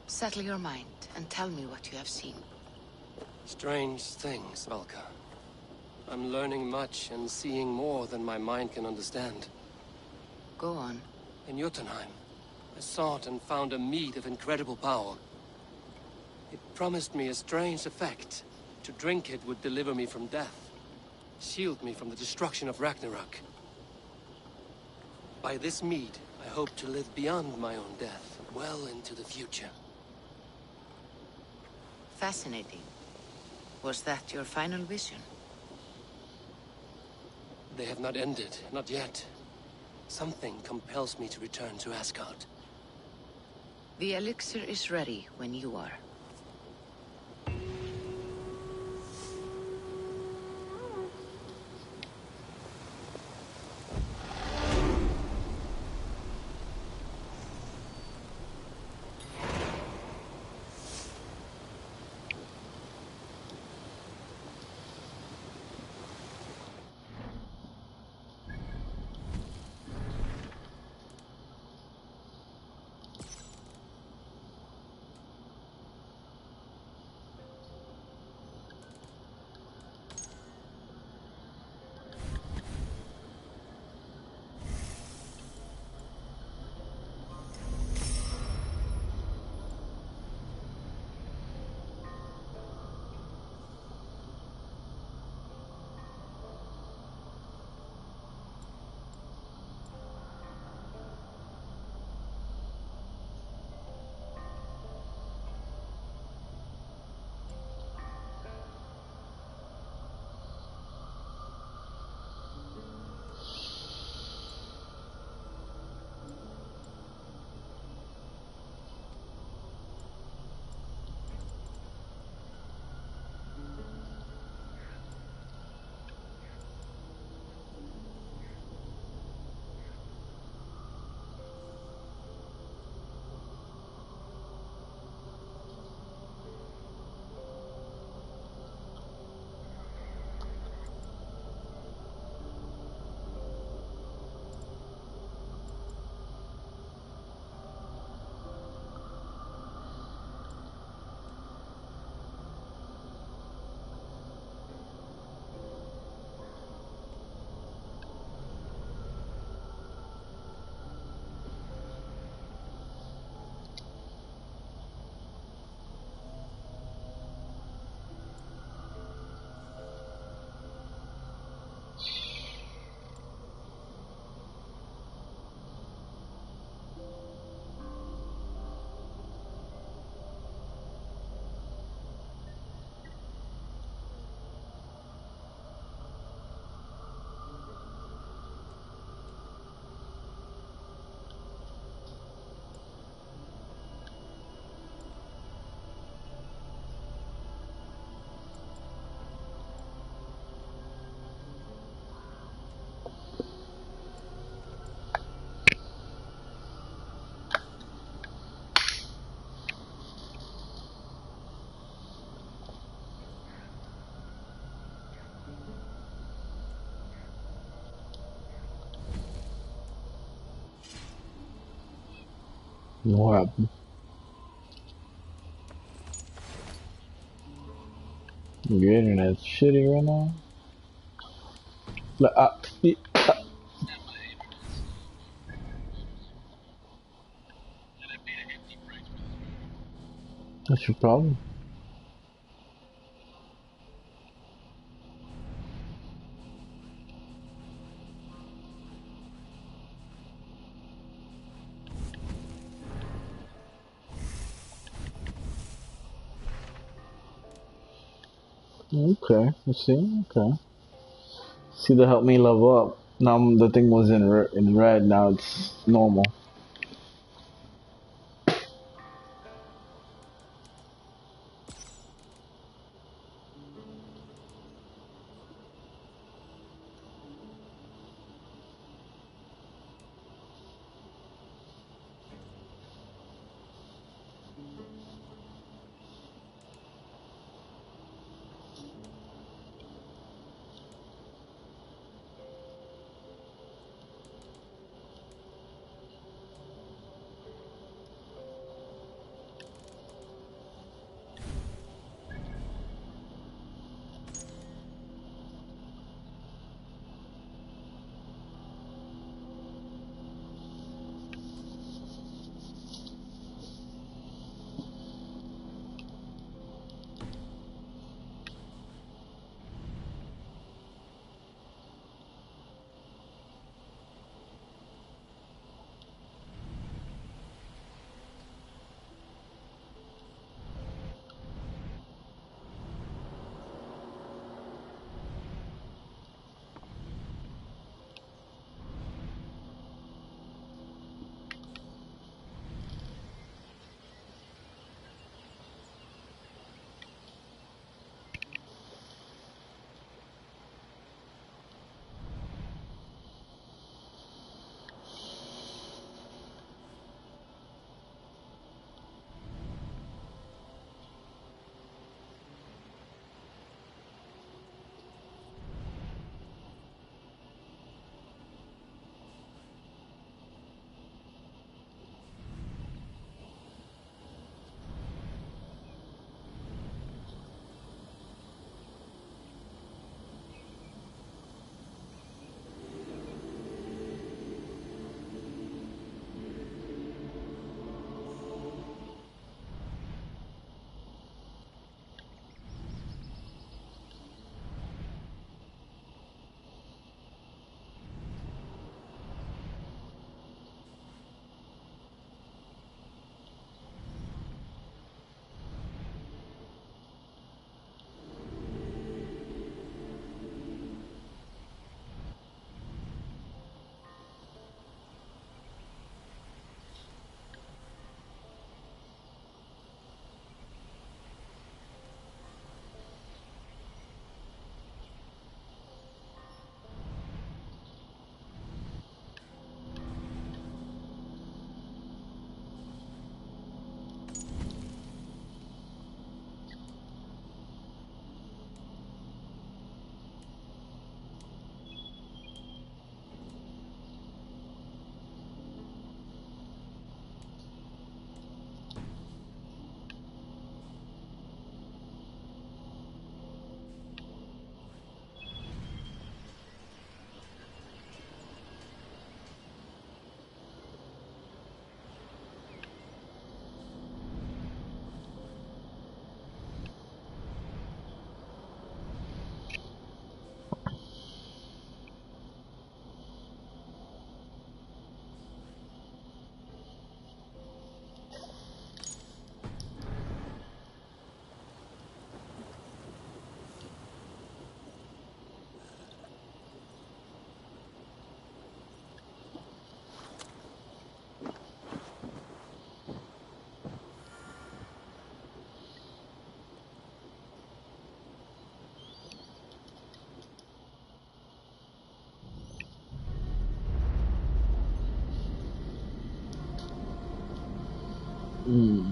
settle your mind and tell me what you have seen. Strange things, Valka. I'm learning much and seeing more than my mind can understand. Go on. In Jotunheim, I sought and found a mead of incredible power. It promised me a strange effect. To drink it would deliver me from death, shield me from the destruction of Ragnarok. By this mead, I hope to live beyond my own death, well into the future. Fascinating. Was that your final vision? They have not ended, not yet. Something compels me to return to Asgard. The elixir is ready when you are. What happened? Your internet's shitty right now. Like, that's your problem. Okay, you see? Okay. See, that helped me level up. Now the thing was in red, now it's normal. Hmm.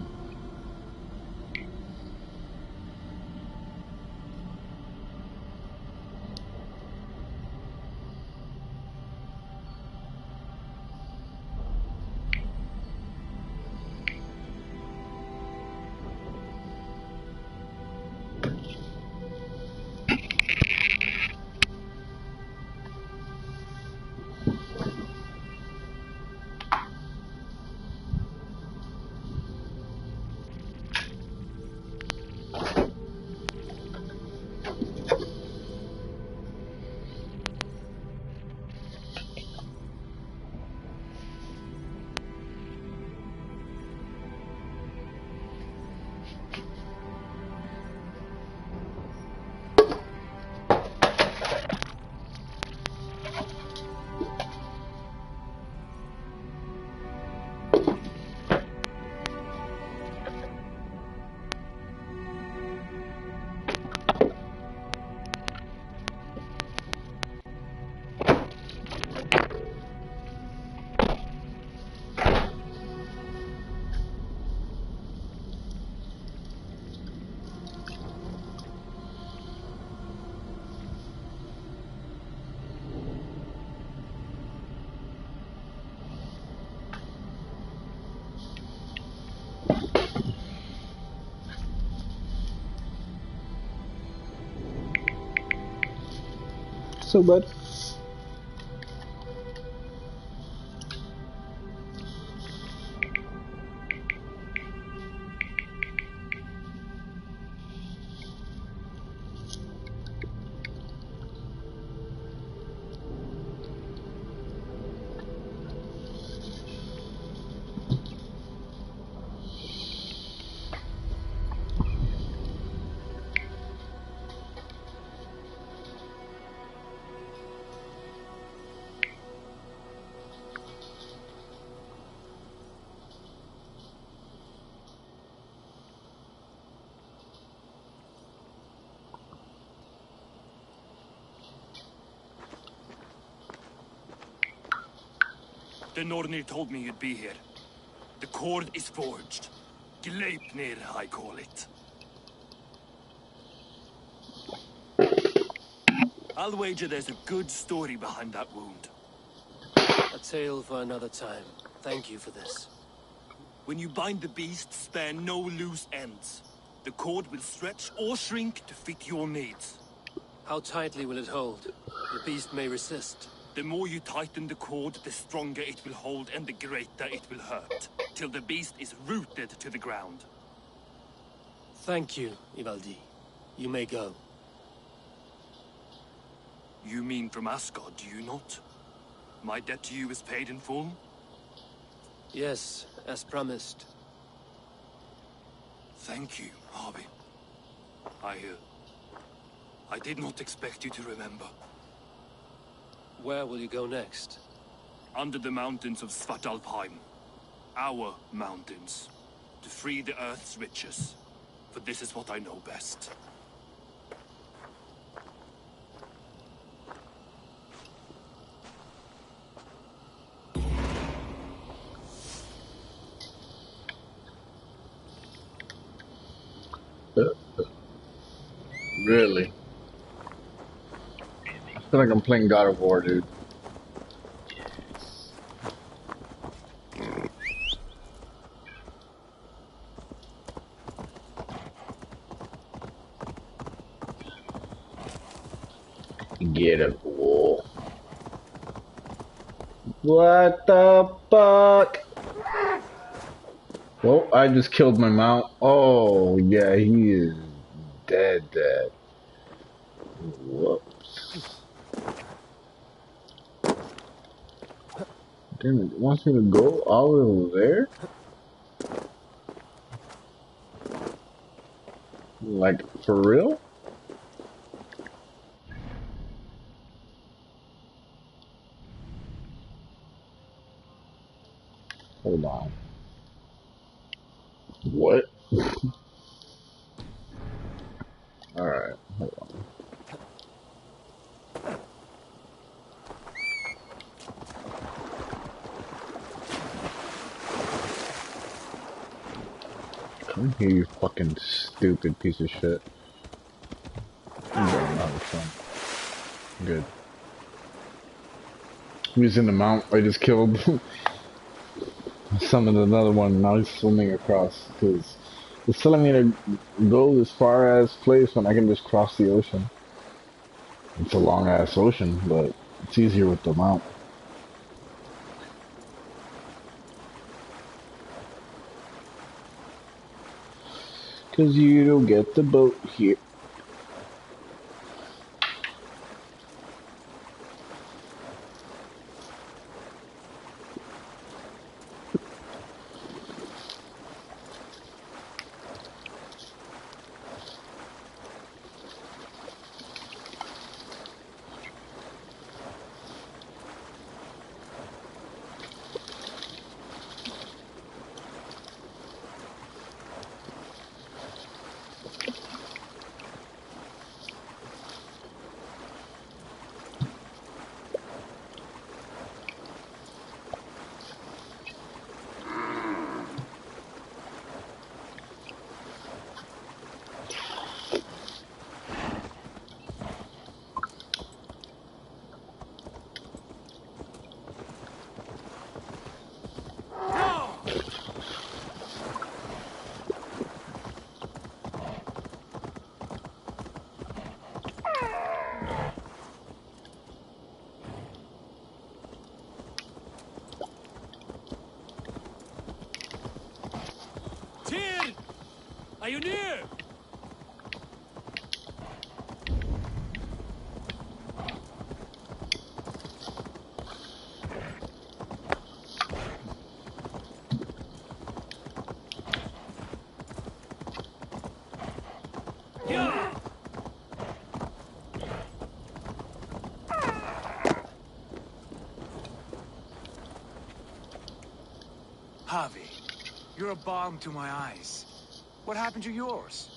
So bad. The Nornir told me you'd be here. The cord is forged. Gleipnir, I call it. I'll wager there's a good story behind that wound. A tale for another time. Thank you for this. When you bind the beast, spare no loose ends. The cord will stretch or shrink to fit your needs. How tightly will it hold? The beast may resist. The more you tighten the cord, the stronger it will hold and the greater it will hurt, till the beast is rooted to the ground. Thank you, Ivaldi. You may go. You mean from Asgard, do you not? My debt to you is paid in full? Yes, as promised. Thank you, Harvey. I did not expect you to remember. Where will you go next? Under the mountains of Svartalfheim. Our mountains. To free the Earth's riches. For this is what I know best. Really? I feel like I'm playing God of War, dude. Get a fool. What the fuck? Well, I just killed my mount. Oh, yeah, he is dead. Whoops. Damn it, it wants me to go all the way over there? Like, for real? Hold on. What? Alright, hold on. You fucking stupid piece of shit. I'm going out of fun. Good. He was in the mount. I just killed. Summoned another one. Now he's swimming across because it's telling me to go this far ass place when I can just cross the ocean. It's a long ass ocean, but it's easier with the mount. Cause you don't get the boat here. Tyr! Are you near? Yeah! Harvey, you're a balm to my eyes. What happened to yours?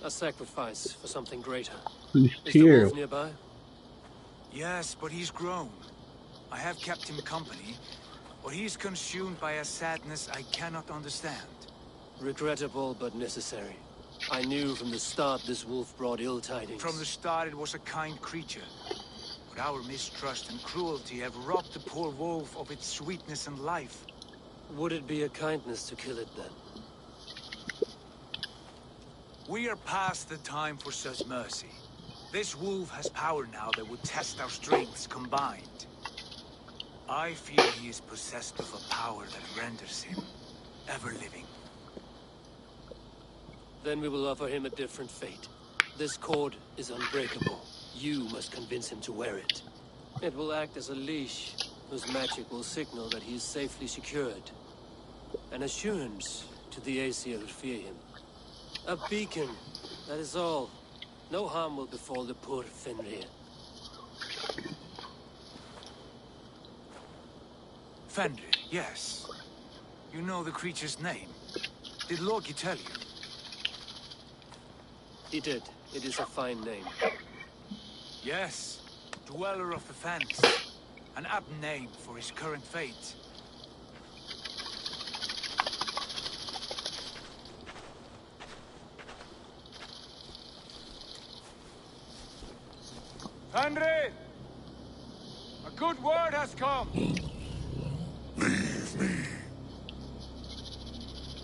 A sacrifice for something greater. Who's Is the Tyr? wolf nearby? Yes, but he's grown. I have kept him company, but he's consumed by a sadness I cannot understand. Regrettable but necessary. I knew from the start this wolf brought ill tidings. From the start it was a kind creature. But our mistrust and cruelty have robbed the poor wolf of its sweetness and life. Would it be a kindness to kill it then? We are past the time for such mercy. This wolf has power now that would test our strengths combined. I feel he is possessed of a power that renders him ever-living. Then we will offer him a different fate. This cord is unbreakable. You must convince him to wear it. It will act as a leash, whose magic will signal that he is safely secured. An assurance to the Aesir who fear him. A beacon, that is all. No harm will befall the poor Fenrir. Fenrir, yes. You know the creature's name. Did Loki tell you? He did. It is a fine name. Yes. Dweller of the Fens. An apt name for his current fate. Fenrir! A good word has come! Leave me.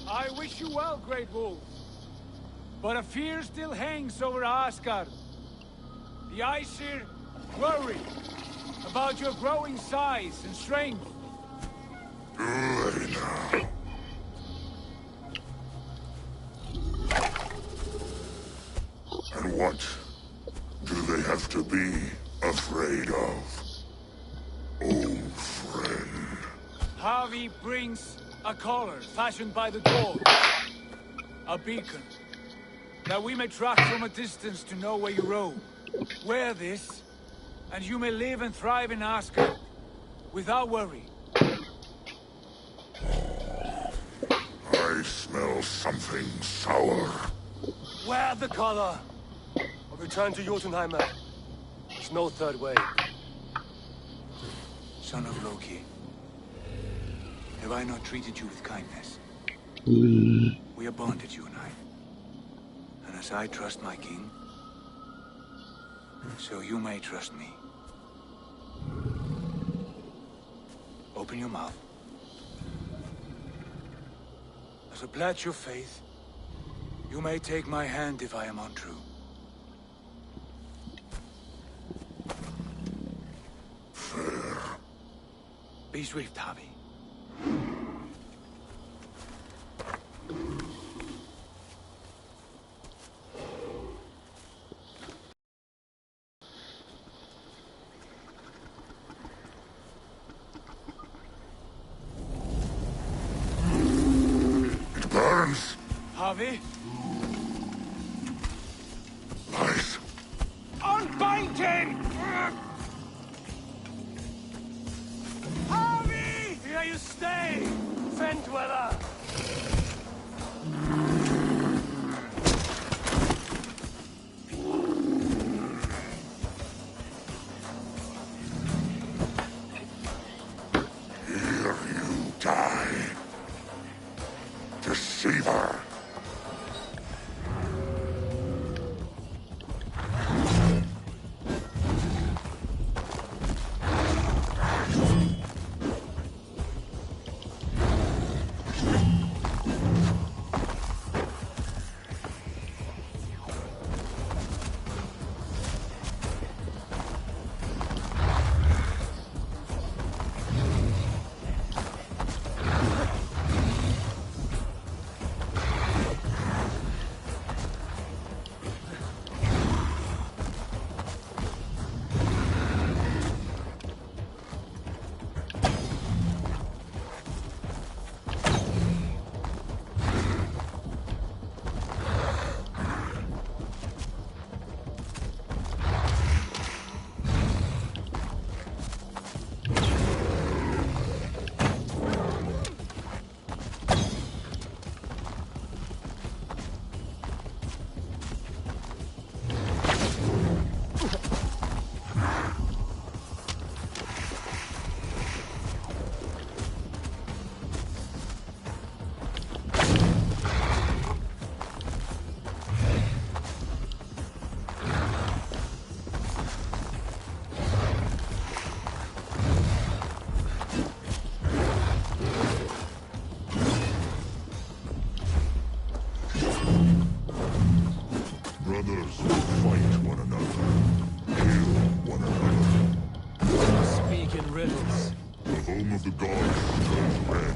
I wish you well, Great Wolf. But a fear still hangs over Asgard. The Aesir worry about your growing size and strength. Ready now. And what do they have to be afraid of? Old friend. Harvey brings a collar fashioned by the gods. A beacon. That we may track from a distance to know where you roam. Wear this, and you may live and thrive in Asgard. Without worry. I smell something sour. Wear the collar! Or return to Jotunheimer. There's no third way. Son of Loki. Have I not treated you with kindness? We are bonded, you and I. And as I trust my king, so you may trust me. Open your mouth. As a pledge of faith, you may take my hand if I am untrue. Fair. Be swift, Javi. It burns. Javi? Lies. Unbind him! Javi! Here you stay, Fen Dweller! Here you die. Deceiver. Brothers fight one another, kill one another. Speak in riddles. The home of the gods turns red,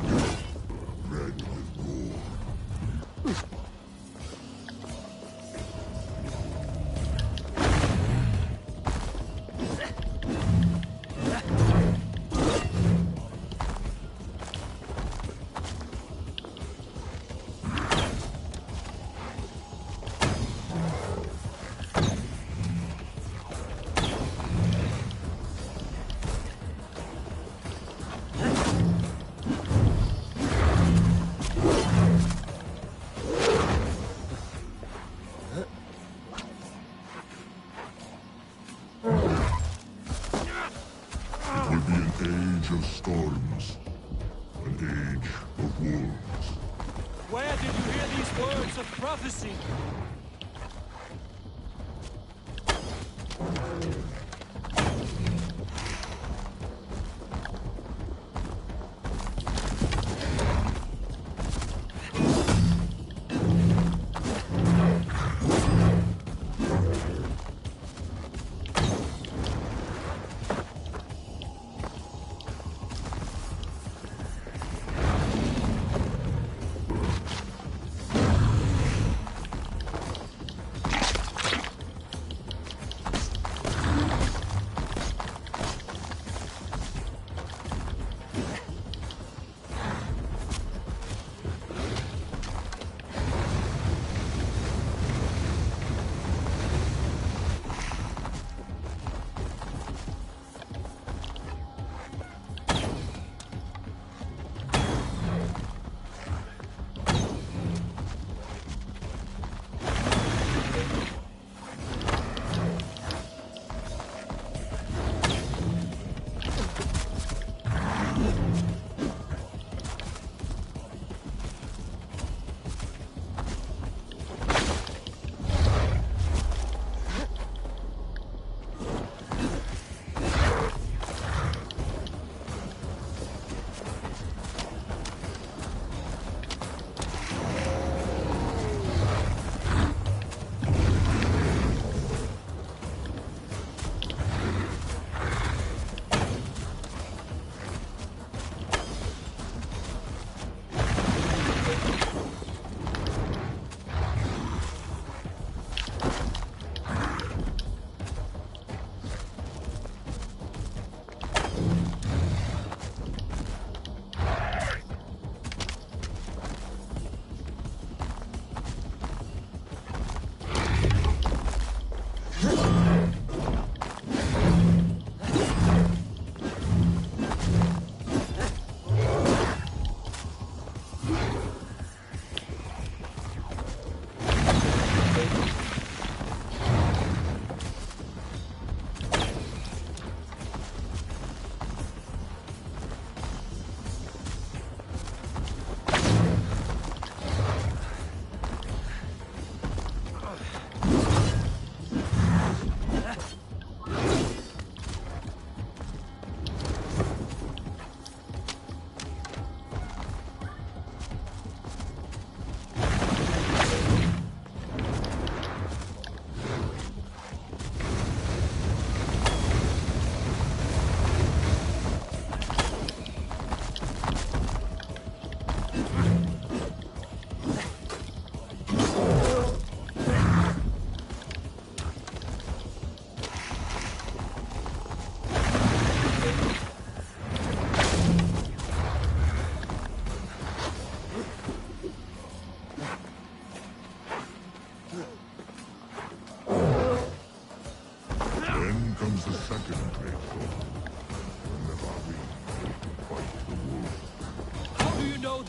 red with war. It will be an age of storms, an age of wolves. Where did you hear these words of prophecy?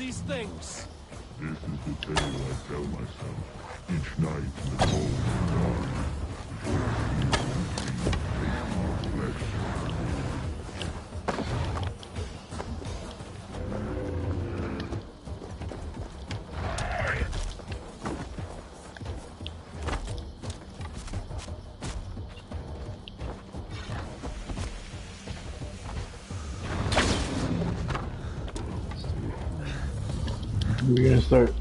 these things? This is the tale I tell myself each night in the cold and dark. We're gonna start.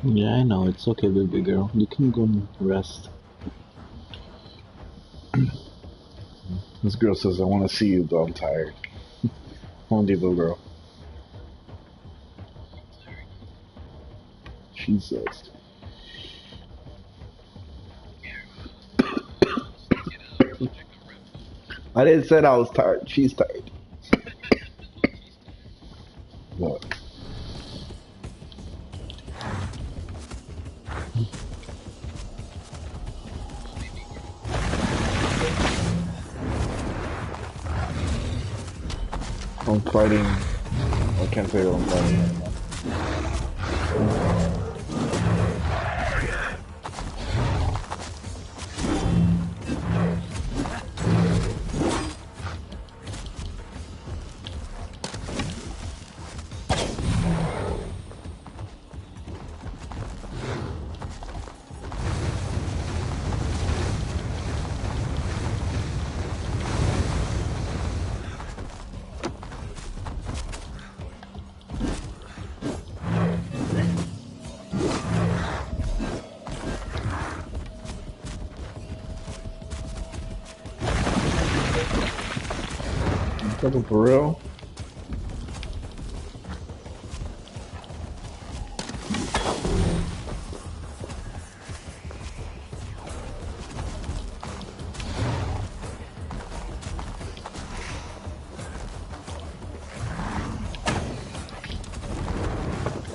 Yeah, I know. It's okay, baby girl. You can go and rest. This girl says, I want to see you, though I'm tired. Home Depot girl. She says. I didn't say I was tired. She's tired. Look. I'm fighting. I can't say what I'm fighting right now. Fucking for real?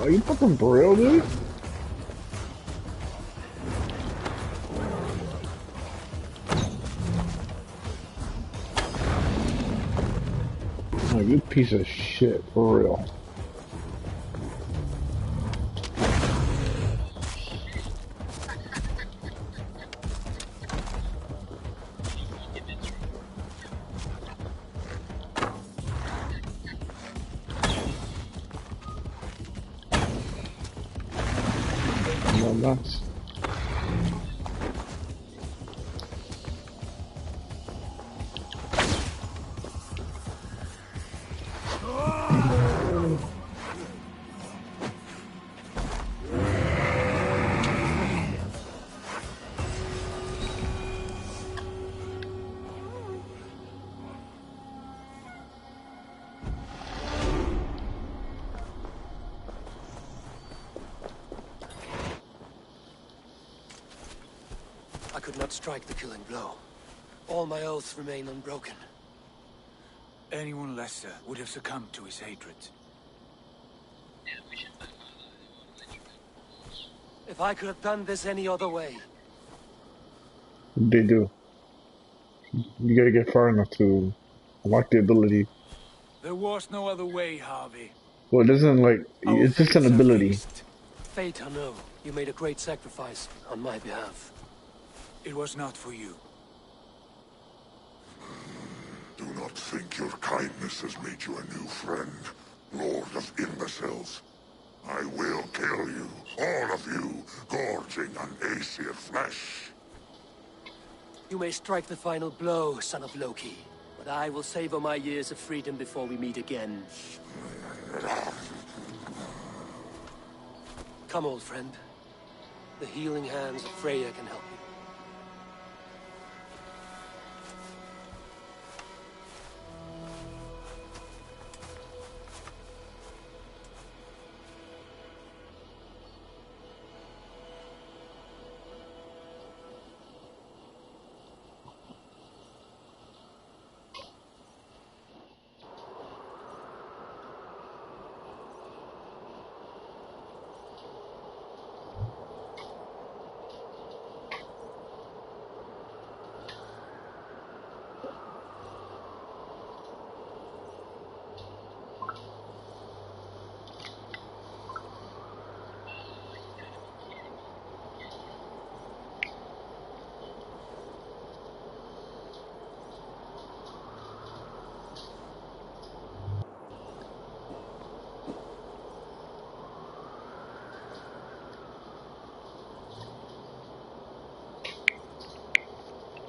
Are you fucking for real, dude? Oh, you piece of shit, for real. No nuts. I could not strike the killing blow. All my oaths remain unbroken. Anyone lesser would have succumbed to his hatred. If I could have done this any other way, They do. You gotta get far enough to unlock the ability. There was no other way, Harvey. Well, it doesn't like, Our it's just an fates are ability. fixed. Fate, I know. You made a great sacrifice on my behalf. It was not for you. Do not think your kindness has made you a new friend, Lord of Imbeciles. I will kill you, all of you, gorging on Aesir flesh. You may strike the final blow, son of Loki, but I will savor my years of freedom before we meet again. Come, old friend. The healing hands of Freya can help you.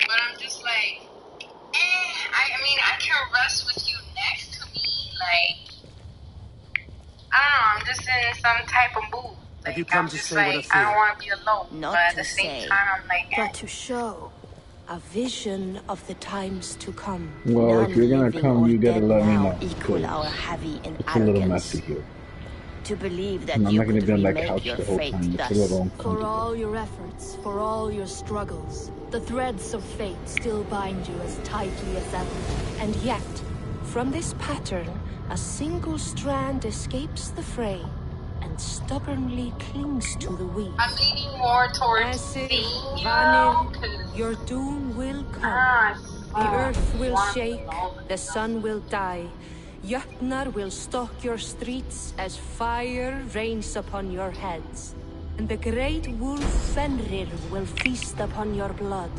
But I'm just like, I mean, I can rest with you next to me. Like, I don't know, I'm just in some type of mood. Have you Like, come I'm to just say what I like, I don't fear? want to be alone. Not but at to the same say, time, I'm like, but to show a vision of the times to come. Well, if None you're gonna living come, or you gotta dead let me now know, equal our because heavy in it's a little arrogance. messy here. To believe And that I'm you not gonna could be on that remake couch your the whole fate time. It's a thus. little For uncomfortable. all your efforts, for all your struggles, the threads of fate still bind you as tightly as ever. And yet, from this pattern, a single strand escapes the fray and stubbornly clings to the weave. I'm leaning more towards Aesir, seeing you Vanir, now, because your doom will come. The earth will shake, the sun will die. Jötnar will stalk your streets as fire rains upon your heads. And the great wolf Fenrir will feast upon your blood.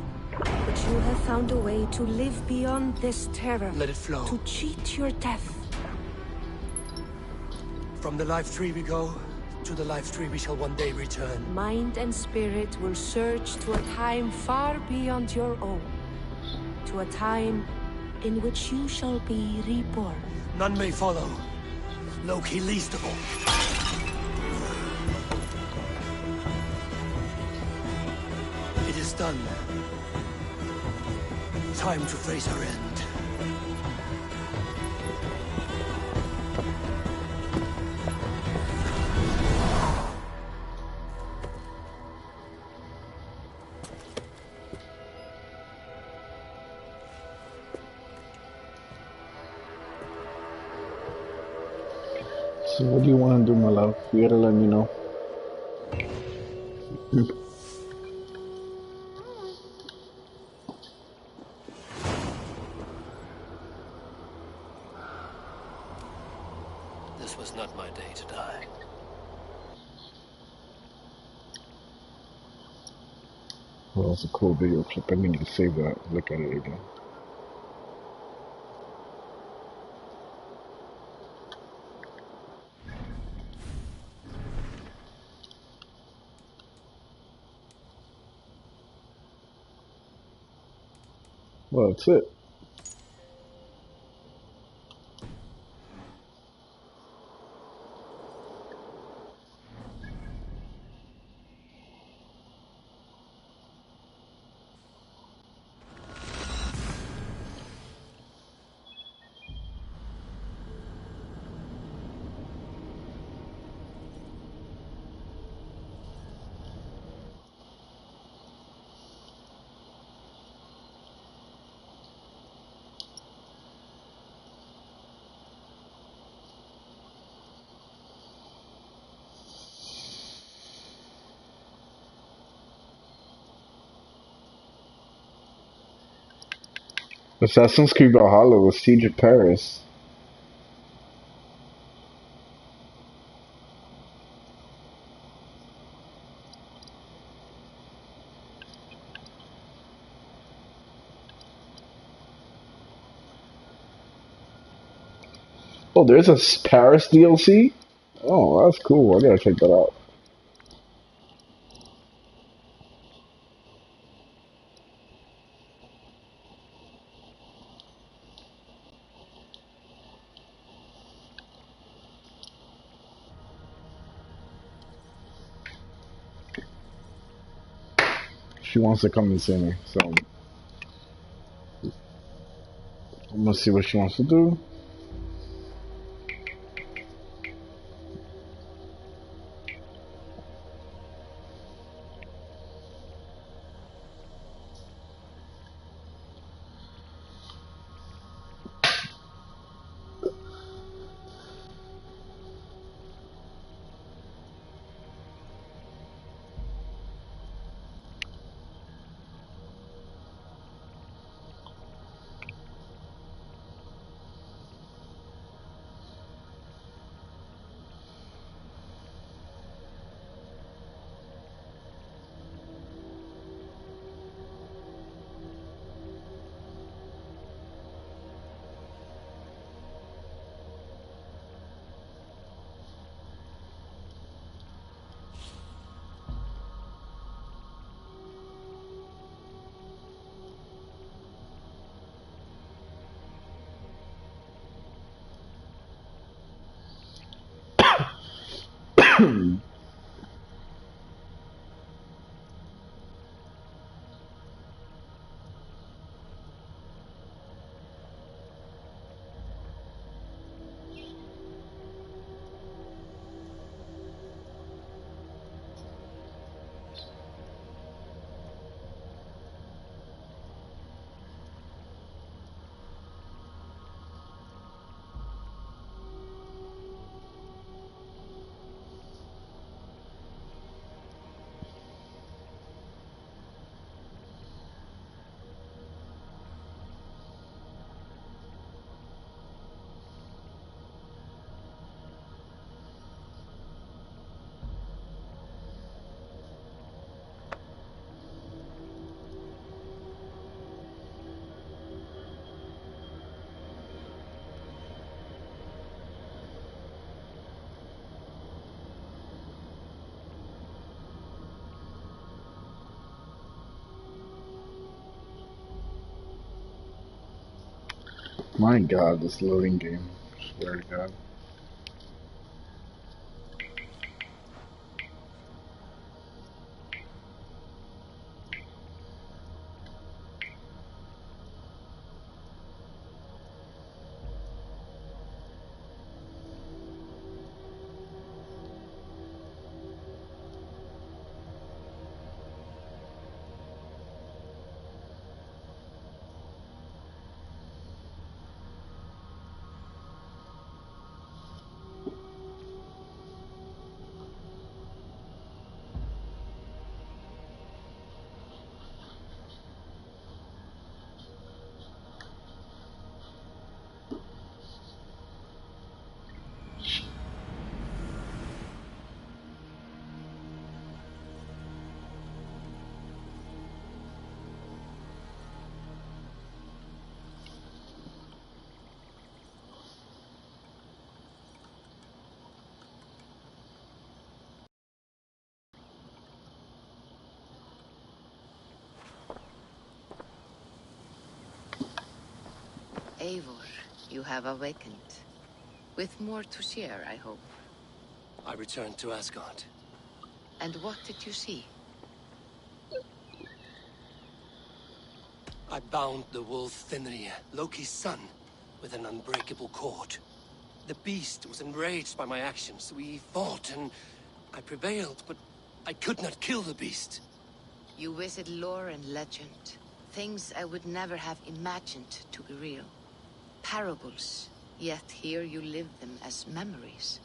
But you have found a way to live beyond this terror. Let it flow. To cheat your death. From the life tree we go, to the life tree we shall one day return. Mind and spirit will surge to a time far beyond your own. To a time in which you shall be reborn. None may follow. Loki least of all. It is done. Time to face our end. So what do you want to do, my love? You gotta let me know. This was not my day to die. Well, that's a cool video clip. I need to save that. Look at it again. Well, that's it. Assassin's Creed Valhalla was Siege of Paris. Oh, there's a Paris DLC? Oh, that's cool. I gotta check that out. She wants to come and see me, so I'm gonna see what she wants to do. My god, this loading game. Swear to god. Eivor, you have awakened. With more to share, I hope. I returned to Asgard. And what did you see? I bound the wolf Fenrir, Loki's son, with an unbreakable cord. The beast was enraged by my actions. We fought and I prevailed, but I could not kill the beast. You visit lore and legend. Things I would never have imagined to be real. Parables, yet here you live them as memories.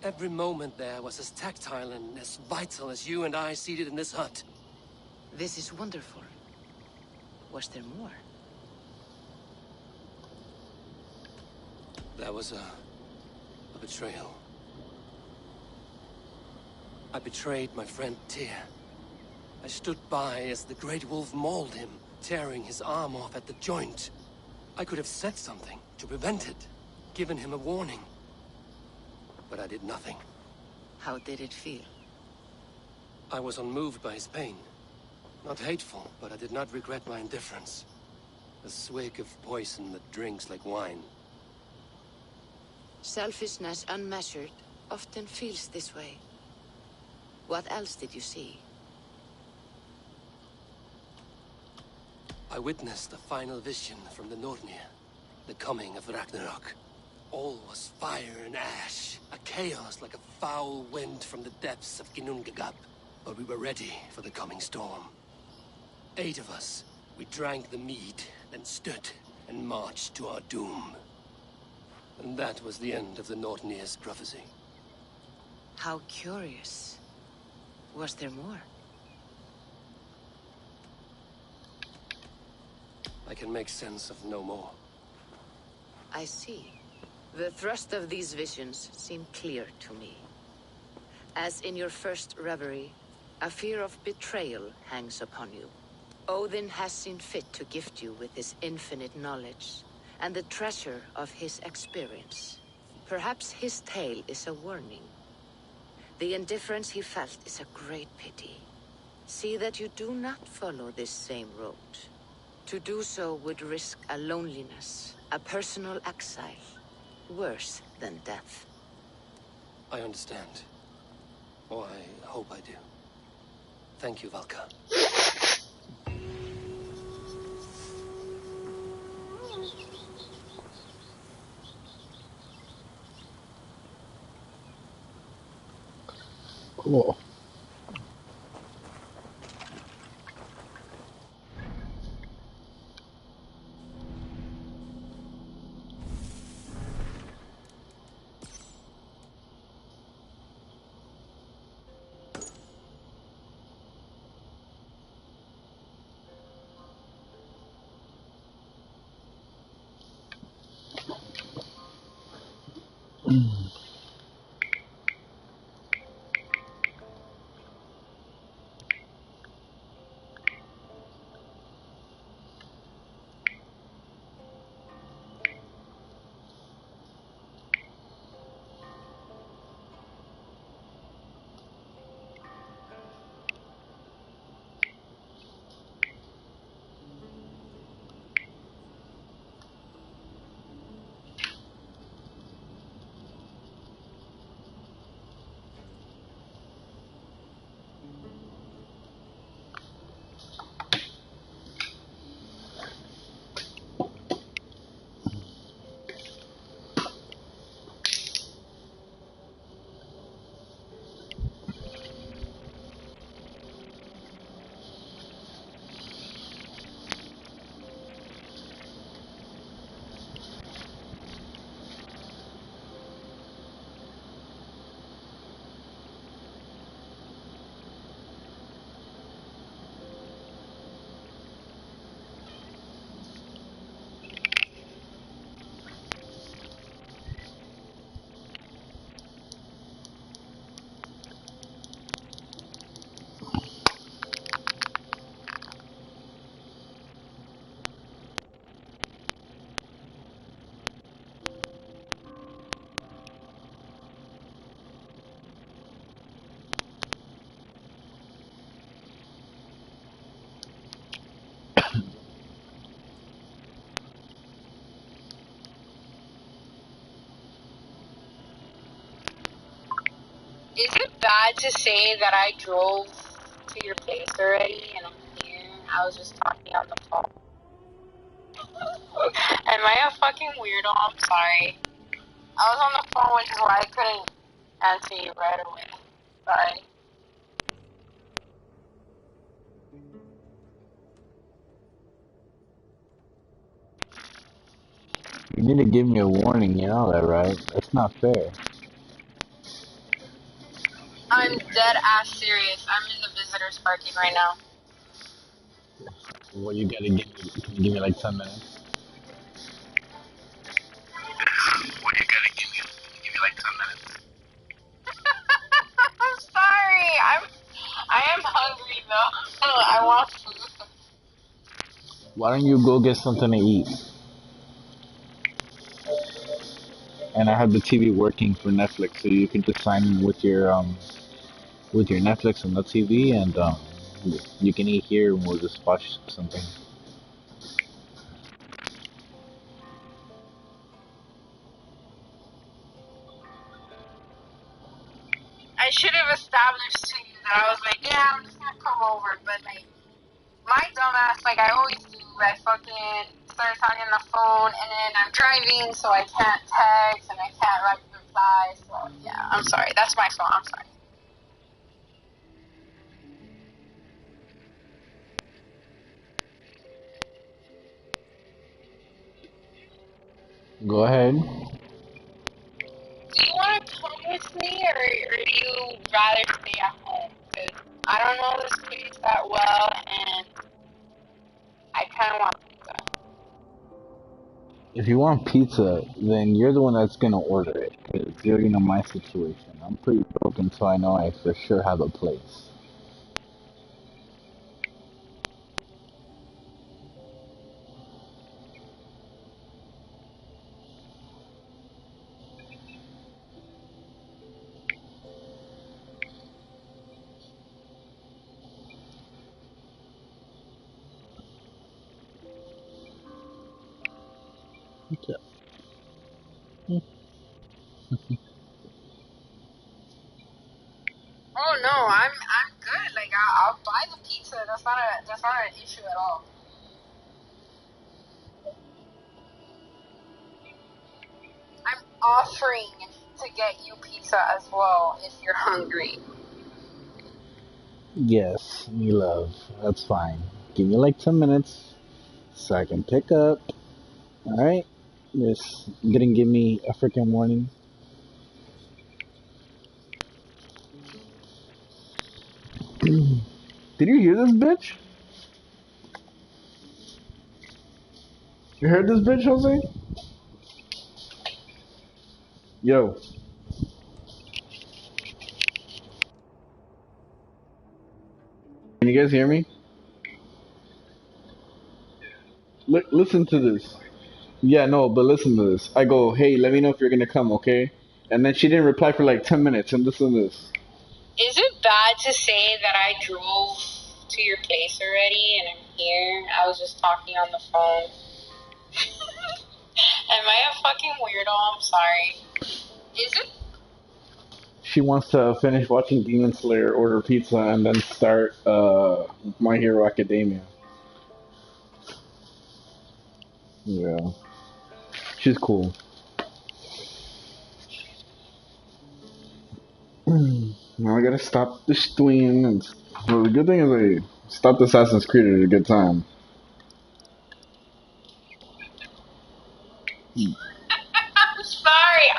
Every moment there was as tactile and as vital as you and I seated in this hut. This is wonderful. Was there more? That was a betrayal. I betrayed my friend Tyr. I stood by as the Great Wolf mauled him, tearing his arm off at the joint. I could have said something to prevent it, given him a warning. But I did nothing. How did it feel? I was unmoved by his pain. Not hateful, but I did not regret my indifference. A swig of poison that drinks like wine. Selfishness unmeasured often feels this way. What else did you see? I witnessed the final vision from the Nornir. The coming of Ragnarok. All was fire and ash. A chaos like a foul wind from the depths of Ginnungagap. But we were ready for the coming storm. 8 of us. We drank the mead, then stood and marched to our doom. And that was the end of the Nornir's prophecy. How curious. Was there more? I can make sense of no more. I see. The thrust of these visions seem clear to me. As in your first reverie, a fear of betrayal hangs upon you. Odin has seen fit to gift you with his infinite knowledge, and the treasure of his experience. Perhaps his tale is a warning. The indifference he felt is a great pity. See that you do not follow this same road. To do so would risk a loneliness, a personal exile, worse than death. I understand. Or I hope I do. Thank you, Valka. Cool. Is it bad to say that I drove to your place already and I'm here? I was just talking on the phone. Am I a fucking weirdo? I'm sorry. I was on the phone, which is why I couldn't answer you right away. Sorry. You need to give me a warning, you know that, right? That's not fair. I'm dead ass serious. I'm in the visitor's parking right now. Well, you gotta give me, can you give me like 10 minutes? I want food. Why don't you go get something to eat? And I have the TV working for Netflix, so you can just sign in with your Netflix on the TV, and you can eat here, and we'll just watch something. I should have established to you that I was like, yeah, I'm just gonna come over, but like, my dumbass, like I always do, I fucking started talking on the phone, and then I'm driving, so I can't text, and I can't reply, so yeah, I'm sorry. That's my fault, I'm sorry. Go ahead. Do you want to come with me, or do you rather stay at home? Because I don't know this place that well, and I kind of want pizza. If you want pizza, then you're the one that's gonna order it, because you already know my situation. I'm pretty broken, so I know I for sure have a place. Okay. Oh no, I'm good. Like I'll buy the pizza. That's not an issue at all. I'm offering to get you pizza as well if you're hungry. Yes, me love. That's fine. Give me like 10 minutes so I can pick up. Alright? Just didn't give me a freaking warning. Did you hear this bitch? You heard this bitch, Jose? Yo. Can you guys hear me? Listen to this. Yeah, no, but listen to this. I go, hey, let me know if you're gonna come, okay? And then she didn't reply for like 10 minutes, and listen to this. Is it bad to say that I drove to your place already and I'm here? I was just talking on the phone. Am I a fucking weirdo? I'm sorry. Is it? She wants to finish watching Demon Slayer, order pizza, and then start My Hero Academia. Yeah. She's cool. Now I gotta stop the stream. And well, the good thing is I stopped Assassin's Creed at a good time. I'm sorry.